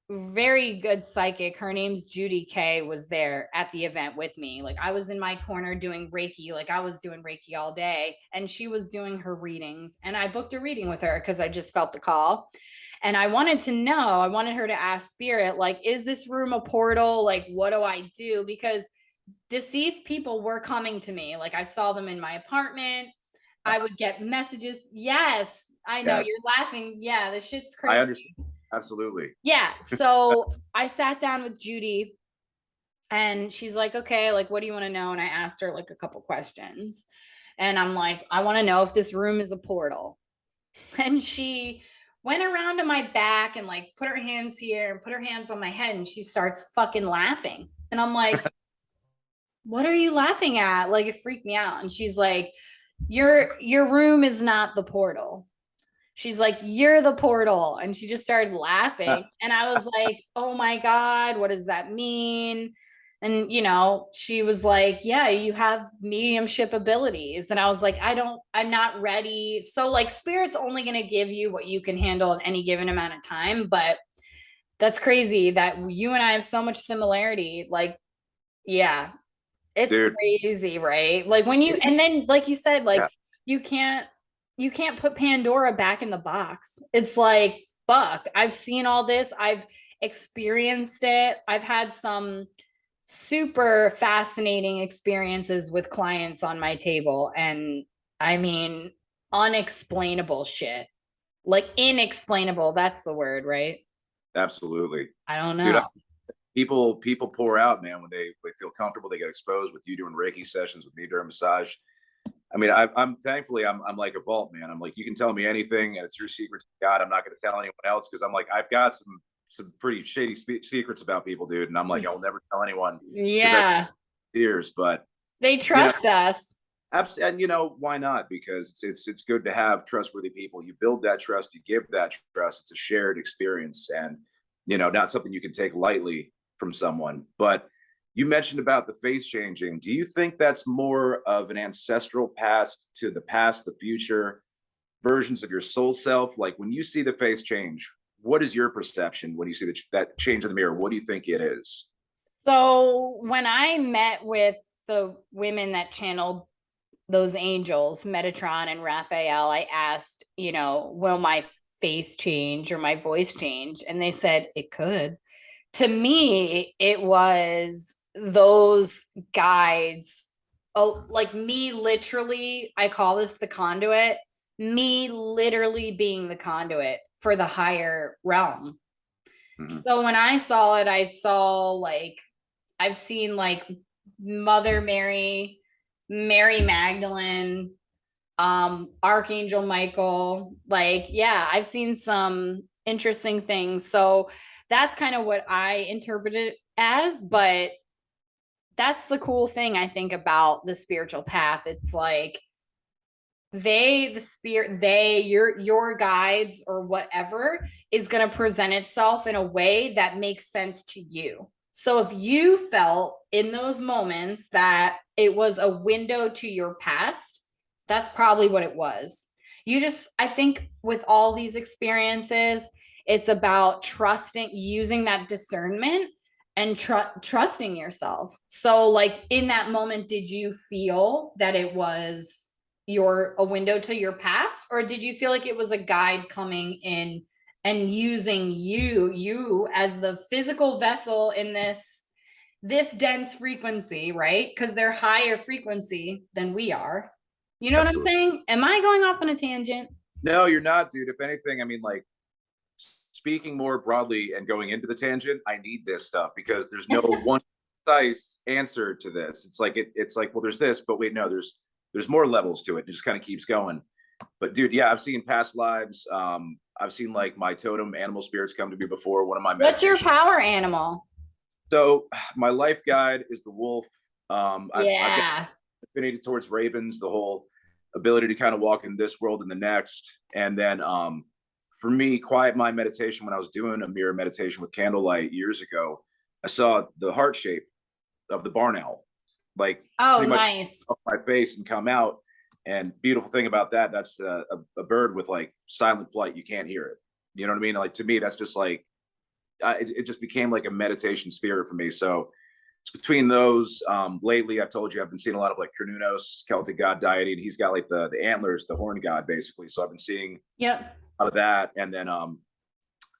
very good psychic, her name's Judy K, was there at the event with me. Like, I was in my corner doing Reiki, like I was doing Reiki all day, and she was doing her readings. And I booked a reading with her because I just felt the call. And I wanted her to ask spirit, like, is this room a portal? Like, what do I do? Because deceased people were coming to me. Like, I saw them in my apartment. I would get messages. Yes, I know. Yes. You're laughing. Yeah, this shit's crazy. I understand. Absolutely. Yeah. So I sat down with Judy and she's like, okay, like, what do you want to know? And I asked her like a couple questions. And I'm like, I want to know if this room is a portal. And she went around to my back and like put her hands here and put her hands on my head. And she starts fucking laughing. And I'm like, what are you laughing at? Like, it freaked me out. And she's like, your room is not the portal. She's like, you're the portal. And she just started laughing. And I was like, oh my God, what does that mean? And, she was like, yeah, you have mediumship abilities. And I was like, I'm not ready. So, like, spirit's only going to give you what you can handle in any given amount of time. But that's crazy that you and I have so much similarity. Like, yeah, it's Dude. crazy, right? Like, and then, like you said, like, you can't put Pandora back in the box. It's like, fuck, I've seen all this. I've experienced it. I've had some super fascinating experiences with clients on my table. And I mean, unexplainable shit. Like, inexplainable. That's the word, right? Absolutely. I don't know. Dude, people pour out, man, when they feel comfortable. They get exposed with you doing Reiki sessions, with me during massage. I mean, I'm thankfully I'm like a vault, man. I'm like, you can tell me anything, and it's your secret to God. I'm not going to tell anyone else, because I'm like, I've got some pretty shady secrets about people, dude. And I'm like, I'll never tell anyone. Yeah. Years, but they trust us. And why not? Because it's good to have trustworthy people. You build that trust, you give that trust. It's a shared experience, and not something you can take lightly from someone. But you mentioned about the face changing. Do you think that's more of an ancestral past to the past, the future versions of your soul self? Like, when you see the face change, what is your perception when you see that change in the mirror? What do you think it is? So when I met with the women that channeled those angels, Metatron and Raphael, I asked, will my face change or my voice change? And they said it could. To me, it was those guides. Oh, like me literally, I call this the conduit, me literally being the conduit for the higher realm. Mm-hmm. So when I saw it, I saw like, I've seen like Mother Mary, Mary Magdalene, Archangel Michael. Like, yeah, I've seen some interesting things. So that's kind of what I interpret it as. But that's the cool thing, I think, about the spiritual path. It's like your guides or whatever is going to present itself in a way that makes sense to you. So if you felt in those moments that it was a window to your past, that's probably what it was. I think with all these experiences, it's about using that discernment and trusting yourself. So like, in that moment, did you feel that it was a window to your past, or did you feel like it was a guide coming in and using you as the physical vessel in this dense frequency, right? Because they're higher frequency than we are. You know what I'm Absolutely. saying? Am I going off on a tangent? No, you're not, dude. If anything, I mean, like, speaking more broadly and going into the tangent, I need this stuff because there's no one precise answer to this. It's like, well, there's this, but wait, no, there's more levels to it. It just kind of keeps going. But dude, yeah, I've seen past lives. I've seen like my totem animal spirits come to me before. One of my What's your meditations. power animal? So my life guide is the wolf. I've got Yeah. affinity towards ravens, the whole ability to kind of walk in this world and the next. And then for me, quiet mind meditation, when I was doing a mirror meditation with candlelight years ago, I saw the heart shape of the barn owl, like Oh, pretty much nice. off my face and come out. And beautiful thing about that, that's a bird with like silent flight. You can't hear it. You know what I mean? Like to me, that's just like, it just became like a meditation spirit for me. So it's between those. Lately, I've told you I've been seeing a lot of like Cernunnos, Celtic god deity, and he's got like the antlers, the horn god, basically. So I've been seeing Yep. a lot of that. And then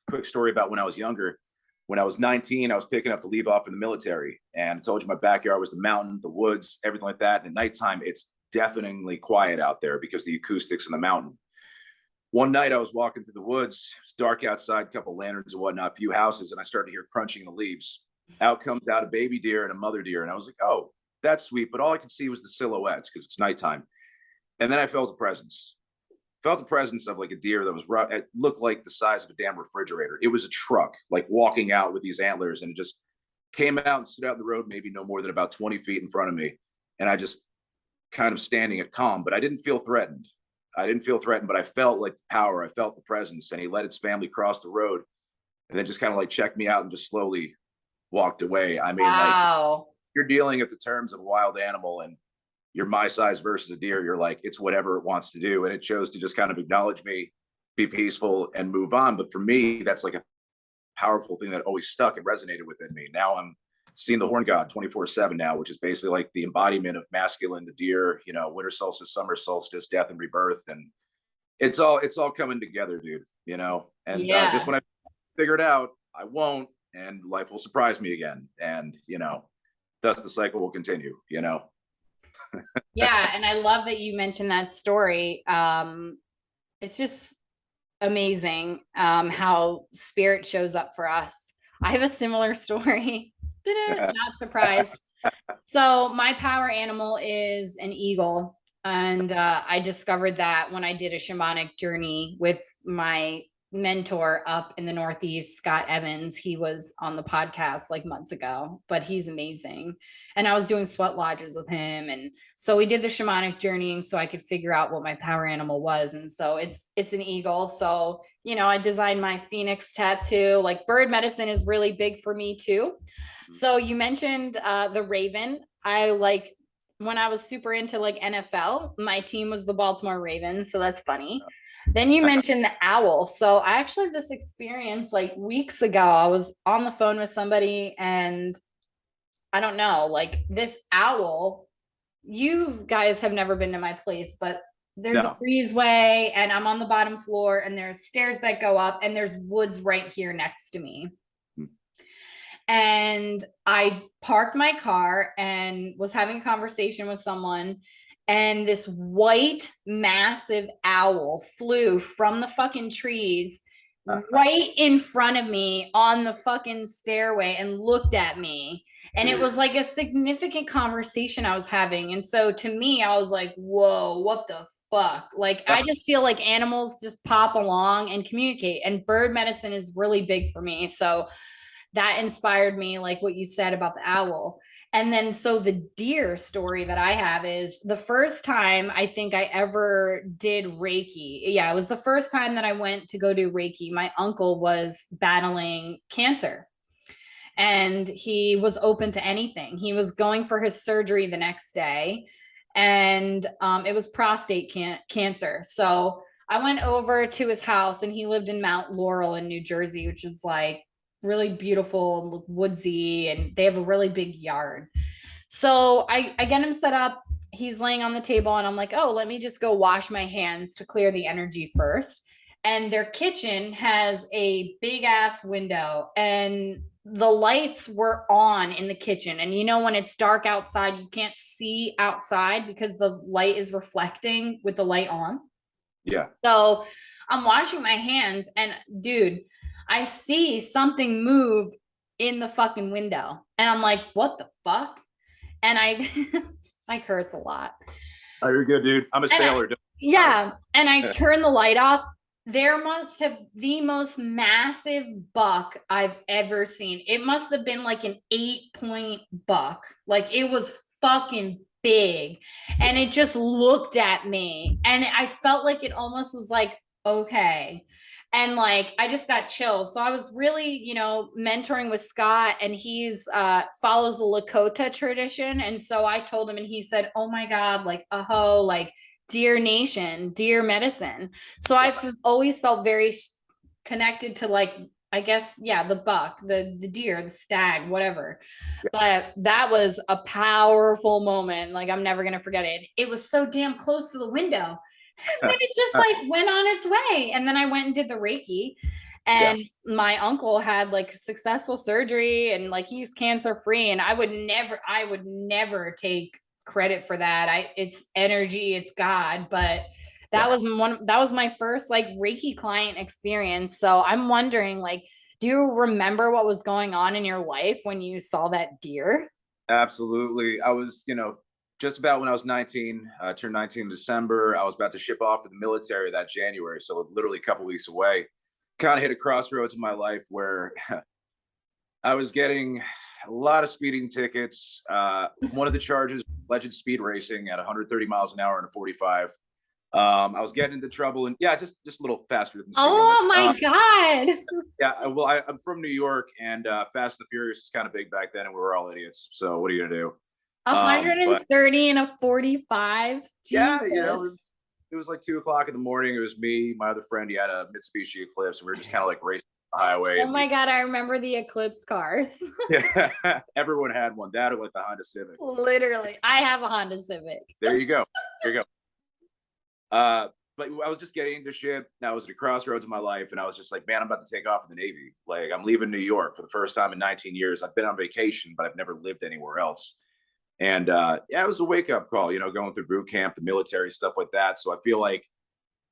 quick story about when I was younger. When I was 19, I was picking up to leave off in the military, and I told you my backyard was the mountain, the woods, everything like that. And at nighttime, it's deafeningly quiet out there because the acoustics in the mountain. One night I was walking through the woods. It's dark outside, a couple lanterns and whatnot, a few houses, and I started to hear crunching in the leaves. Out comes out a baby deer and a mother deer, and I was like, "Oh, that's sweet." But all I could see was the silhouettes because it's nighttime. And then I felt a presence. Felt the presence of like a deer that was rough. It looked like the size of a damn refrigerator. It was a truck, like walking out with these antlers, and it just came out and stood out in the road, maybe no more than about 20 feet in front of me. And I just kind of standing at calm, but I didn't feel threatened. I didn't feel threatened, but I felt like the power. I felt the presence, and he let its family cross the road, and then just kind of like checked me out and just slowly walked away. I mean, like Wow. you're dealing at the terms of a wild animal, and you're my size versus a deer. You're like it's whatever it wants to do, and it chose to just kind of acknowledge me, be peaceful, and move on. But for me, that's like a powerful thing that always stuck and resonated within me. Now I'm seeing the horn god 24/7 now, which is basically like the embodiment of masculine, the deer, you know, winter solstice, summer solstice, death and rebirth. And it's all coming together, dude, you know. And just Yeah. when I figure it out, I won't, and life will surprise me again. And you know, thus the cycle will continue, you know. Yeah. And I love that you mentioned that story. It's just amazing how spirit shows up for us. I have a similar story. Not surprised. So my power animal is an eagle. And I discovered that when I did a shamanic journey with my mentor up in the Northeast, Scott Evans. He was on the podcast like months ago, but he's amazing. And I was doing sweat lodges with him. And so we did the shamanic journeying so I could figure out what my power animal was. And so it's an eagle. So, you know, I designed my phoenix tattoo. Like bird medicine is really big for me too. So you mentioned the Raven. I like when I was super into like NFL, my team was the Baltimore Ravens. So that's funny. Then you mentioned the owl. So I actually had this experience like weeks ago. I was on the phone with somebody and I don't know, like this owl, you guys have never been to my place, but there's a No. breezeway and I'm on the bottom floor and there's stairs that go up and there's woods right here next to me. And I parked my car and was having a conversation with someone, and this white massive owl flew from the fucking trees right in front of me on the fucking stairway and looked at me. And it was like a significant conversation I was having. And so to me, I was like, whoa, what the fuck? Like, I just feel like animals just pop along and communicate, and bird medicine is really big for me. So that inspired me, like what you said about the owl. And then, so the deer story that I have is the first time I think I ever did Reiki. Yeah, it was the first time that I went to go do Reiki. My uncle was battling cancer and he was open to anything. He was going for his surgery the next day, and it was prostate cancer. So I went over to his house, and he lived in Mount Laurel in New Jersey, which is like really beautiful, woodsy, and they have a really big yard. So I get him set up. He's laying on the table, and I'm like, oh, let me just go wash my hands to clear the energy first. and their kitchen has a big ass window, and the lights were on in the kitchen. And you know, when it's dark outside, you can't see outside because the light is reflecting with the light on. Yeah. So I'm washing my hands, and dude, I see something move in the fucking window. And I'm like, what the fuck? And I I curse a lot. Oh, you're good, dude. I'm a sailor. Yeah. And I turn the light off. There must have the most massive buck I've ever seen. It must have been like an 8-point buck. Like, it was fucking big. And it just looked at me. And I felt like it almost was like, okay. And like, I just got chills. So I was really, you know, mentoring with Scott, and he's follows the Lakota tradition. And so I told him, and he said, oh my God, like, aho, like, deer nation, deer medicine. So I've always felt very connected to, like, I guess, yeah, the buck, the deer, the stag, whatever. Yeah. But that was a powerful moment. Like, I'm never gonna forget it. It was so damn close to the window. And then it just like went on its way. And then I went and did the Reiki. And my uncle had like successful surgery, and like he's cancer free. And I would never take credit for that. It's energy, it's God. But that was my first like Reiki client experience. So I'm wondering, like, do you remember what was going on in your life when you saw that deer? Absolutely. I was, just about when I was 19, turned 19 in December. I was about to ship off to the military that January. So literally a couple weeks away. Kind of hit a crossroads in my life where I was getting a lot of speeding tickets. One of the charges, alleged speed racing at 130 miles an hour in a 45. I was getting into trouble, and just a little faster than speed Oh limit. my God. Yeah, well, I'm from New York, and Fast and the Furious was kind of big back then, and we were all idiots. So what are you gonna do? 130 and a 45. Yeah, Jesus. it was like 2 o'clock in the morning. It was me, my other friend. He had a Mitsubishi Eclipse, and we were just kind of like racing the highway. Oh my God, I remember the Eclipse cars. Yeah, everyone had one. That or like the Honda Civic. Literally, I have a Honda Civic. There you go. There you go. But I was just getting into shit. I was at a crossroads in my life, and I was just like, man, I'm about to take off in the Navy. Like, I'm leaving New York for the first time in 19 years. I've been on vacation, but I've never lived anywhere else. And it was a wake up call, going through boot camp, the military, stuff like that. So I feel like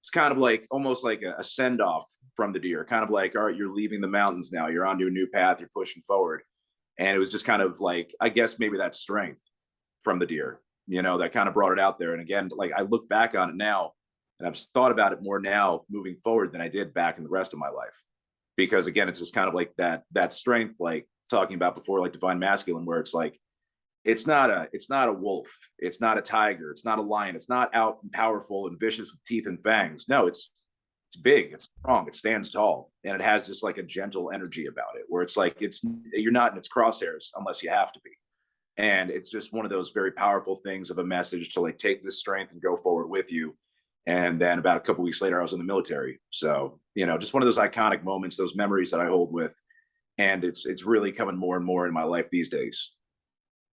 it's kind of like almost like a send off from the deer, kind of like, all right, you're leaving the mountains now. You're onto a new path. You're pushing forward. And it was just kind of like, I guess maybe that strength from the deer, that kind of brought it out there. And again, like, I look back on it now, and I've thought about it more now moving forward than I did back in the rest of my life. Because again, it's just kind of like that strength, like talking about before, like divine masculine, where it's like, it's not a wolf, it's not a tiger, it's not a lion, it's not out and powerful and vicious with teeth and fangs. No, it's big, it's strong, it stands tall, and it has just like a gentle energy about it, where it's like, you're not in its crosshairs unless you have to be. And it's just one of those very powerful things of a message to like take this strength and go forward with you. And then about a couple of weeks later, I was in the military. So, just one of those iconic moments, those memories that I hold with. And it's really coming more and more in my life these days.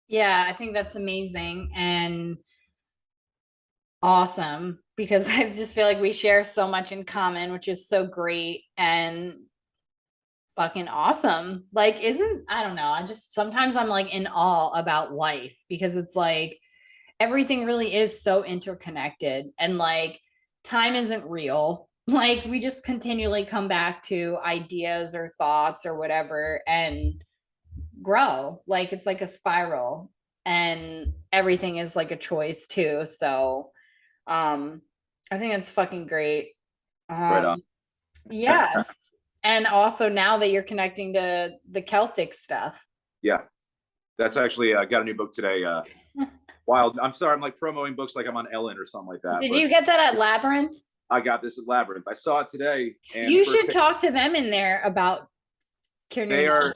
Yeah, I think that's amazing and awesome, because I just feel like we share so much in common, which is so great and fucking awesome. Like, I don't know. I just sometimes I'm like in awe about life, because it's like everything really is so interconnected, and like time isn't real. Like, we just continually come back to ideas or thoughts or whatever and grow. Like, it's like a spiral, and everything is like a choice too. So I think it's fucking great. Right on. Yes. And also, now that you're connecting to the Celtic stuff. Yeah, that's actually I got a new book today. Wild. I'm sorry, I'm like promoting books like I'm on Ellen or something like that. Did you get that at Labyrinth? I got this at Labyrinth. I saw it today. And you should talk to them in there about They are,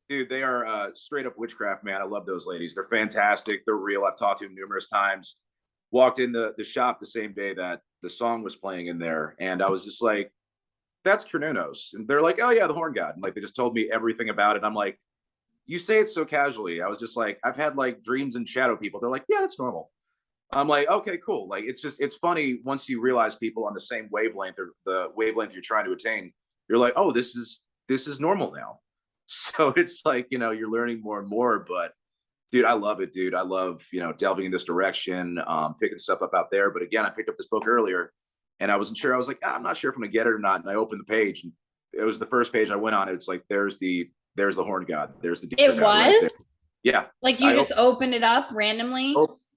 dude, they are straight up witchcraft, man. I love those ladies. They're fantastic. They're real. I've talked to them numerous times. Walked in the shop the same day that the song was playing in there, and I was just like, that's Cernunnos. And they're like, oh yeah, the horn god. And like, they just told me everything about it. I'm like, you say it so casually. I was just like, I've had like dreams and shadow people. They're like, yeah, that's normal. I'm like, okay, cool. Like, it's funny once you realize people on the same wavelength or the wavelength you're trying to attain, you're like, oh, this is normal now. So it's like, you're learning more and more, but dude, I love it, dude. I love, delving in this direction, picking stuff up out there. But again, I picked up this book earlier and I wasn't sure. I was like, I'm not sure if I'm gonna get it or not. And I opened the page and it was the first page I went on. It's like, there's the horn god. There's the deer It god right there. was Yeah. like you just opened it up randomly.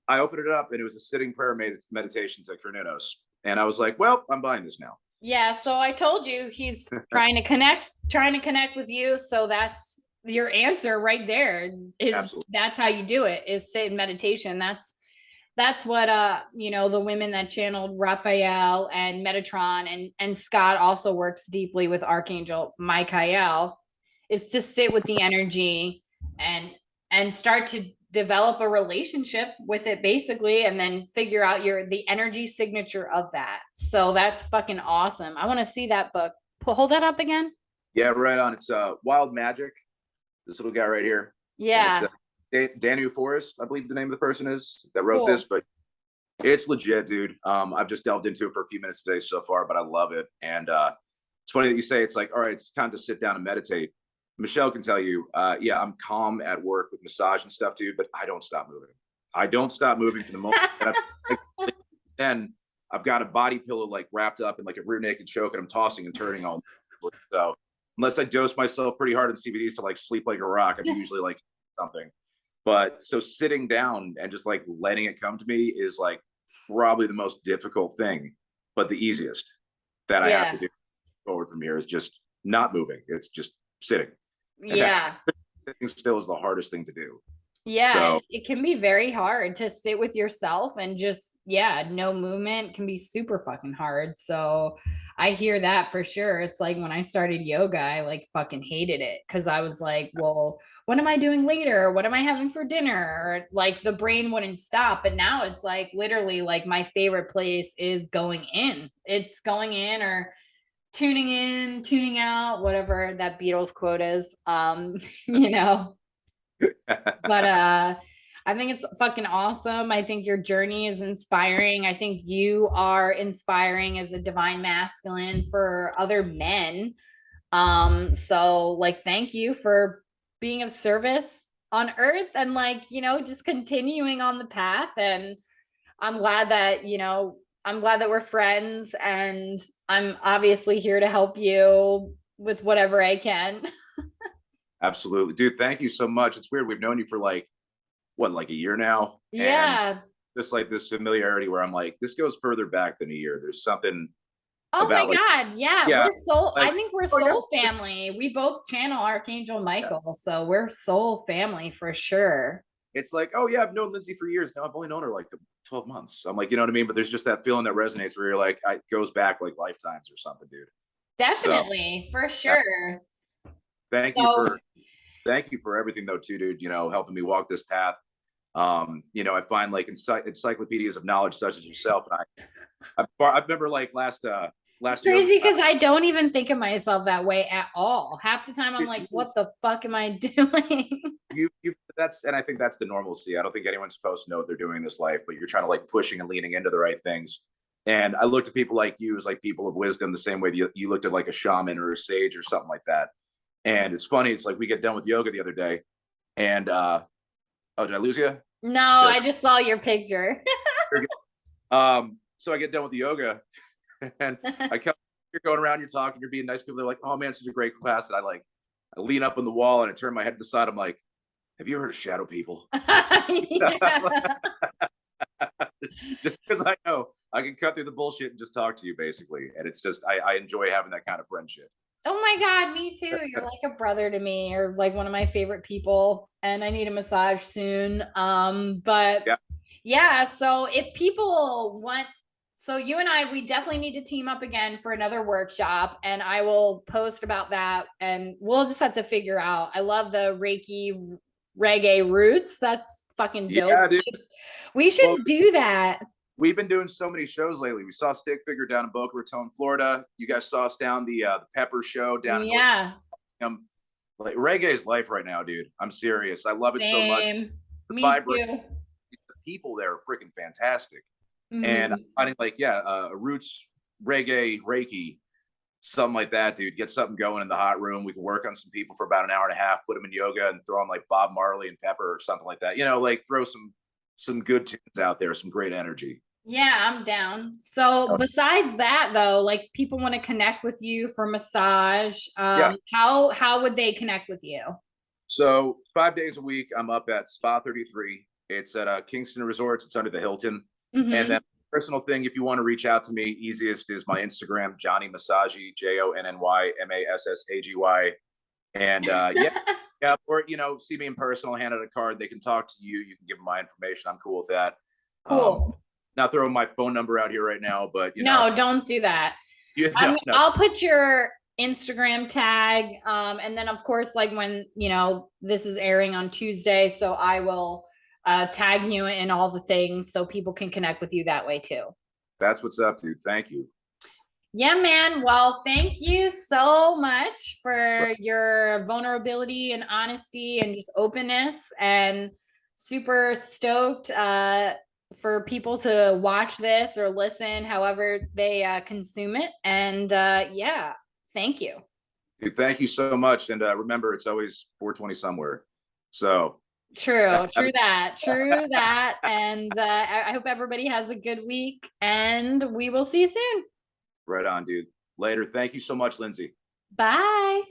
I opened it up and it was a sitting prayer meditation to Cernunnos. And I was like, well, I'm buying this now. Yeah, so I told you he's trying to connect with you. So that's your answer right there. Absolutely. That's how you do it, is sit in meditation. That's what the women that channeled Raphael and Metatron and Scott also works deeply with Archangel Michael, is to sit with the energy and start to develop a relationship with it basically, and then figure out the energy signature of that. So that's fucking awesome. I want to see that book. Hold that up again. Yeah, right on. It's Wild Magic. This little guy right here. Yeah. Daniel Forrest, I believe the name of the person is that wrote this, but it's legit, dude. I've just delved into it for a few minutes today so far, but I love it. And it's funny that you say it's like, all right, it's time to sit down and meditate. Michelle can tell you, yeah, I'm calm at work with massage and stuff, dude, but I don't stop moving. I don't stop moving for the moment. Then I've got a body pillow like wrapped up in like a rear naked choke, and I'm tossing and turning all. So unless I dose myself pretty hard in CBDs to like sleep like a rock, I'm usually like something. But so sitting down and just like letting it come to me is like probably the most difficult thing, but the easiest that I have to do forward from here is just not moving. It's just sitting. Yeah. Sitting still is the hardest thing to do. Yeah, so it can be very hard to sit with yourself and just, no movement can be super fucking hard. So I hear that for sure. It's like when I started yoga, I like fucking hated it because I was like, well, what am I doing later? What am I having for dinner? Or like the brain wouldn't stop. But now it's like literally like my favorite place is going in. It's going in or tuning in, tuning out, whatever that Beatles quote is. But I think it's fucking awesome. I think your journey is inspiring. I think you are inspiring as a divine masculine for other men. So like thank you for being of service on earth and like, just continuing on the path. And I'm glad that, we're friends, and I'm obviously here to help you with whatever I can. Absolutely. Dude, thank you so much. It's weird. We've known you for like a year now? Yeah. And just like this familiarity where I'm like, this goes further back than a year. There's something. Oh my God. Yeah. We're soul. I think we're soul family. We both channel Archangel Michael. So we're soul family for sure. It's like, oh yeah, I've known Lindsay for years now. I've only known her like 12 months. I'm like, you know what I mean? But there's just that feeling that resonates where you're like, it goes back like lifetimes or something, dude. Definitely, for sure. Thank you for everything though too, dude, helping me walk this path. I find like encyclopedias of knowledge such as yourself, and I remember like last it's crazy because I don't even think of myself that way at all. Half the time I'm like, what the fuck am I doing? And I think that's the normalcy. I don't think anyone's supposed to know what they're doing in this life, but you're trying to like pushing and leaning into the right things. And I looked at people like you as like people of wisdom, the same way that you looked at like a shaman or a sage or something like that. And it's funny, it's like we get done with yoga the other day, and oh, did I lose you? No, I just saw your picture. So I get done with the yoga, and you're going around, you're talking, you're being nice. People are like, "Oh man, such a great class." And I lean up on the wall and I turn my head to the side. I'm like, "Have you heard of shadow people?" Just because I know I can cut through the bullshit and just talk to you, basically. And it's just I enjoy having that kind of friendship. Oh my God, me too. You're like a brother to me, or like one of my favorite people, and I need a massage soon. But yeah, so if people want, so you and I, we definitely need to team up again for another workshop, and I will post about that, and we'll just have to figure out. I love the Reiki reggae roots. That's fucking dope. Yeah, we should do that. We've been doing so many shows lately. We saw Stick Figure down in Boca Raton, Florida. You guys saw us down the Pepper Show down in like reggae is life right now, dude. I'm serious. I love it so much. Me too. people there are freaking fantastic. Mhm. And I'm finding like, roots, reggae, Reiki, something like that, dude. Get something going in the hot room. We can work on some people for about an hour and a half, put them in yoga and throw on like Bob Marley and Pepper or something like that. Like throw some good tunes out there, some great energy. Yeah, I'm down. So besides that though, like people want to connect with you for massage. How would they connect with you? So 5 days a week, I'm up at Spa 33. It's at Kingston Resorts. It's under the Hilton. And then personal thing, if you want to reach out to me, easiest is my Instagram, Johnny Massagey, JONNYMASSAGY. And or see me in person, I'll hand out a card. They can talk to you. You can give them my information. I'm cool with that. Cool. Not throwing my phone number out here right now, but no, don't do that. No. I'll put your Instagram tag, and then of course, like when this is airing on Tuesday, so I will tag you in all the things so people can connect with you that way too. That's what's up, dude. Thank you. Yeah, man. Well, thank you so much for your vulnerability and honesty and just openness, and super stoked for people to watch this or listen, however they consume it. And thank you. Dude, thank you so much. And remember, it's always 420 somewhere. So true that. And I hope everybody has a good week, and we will see you soon. Right on, dude. Later. Thank you so much, Lindsay. Bye.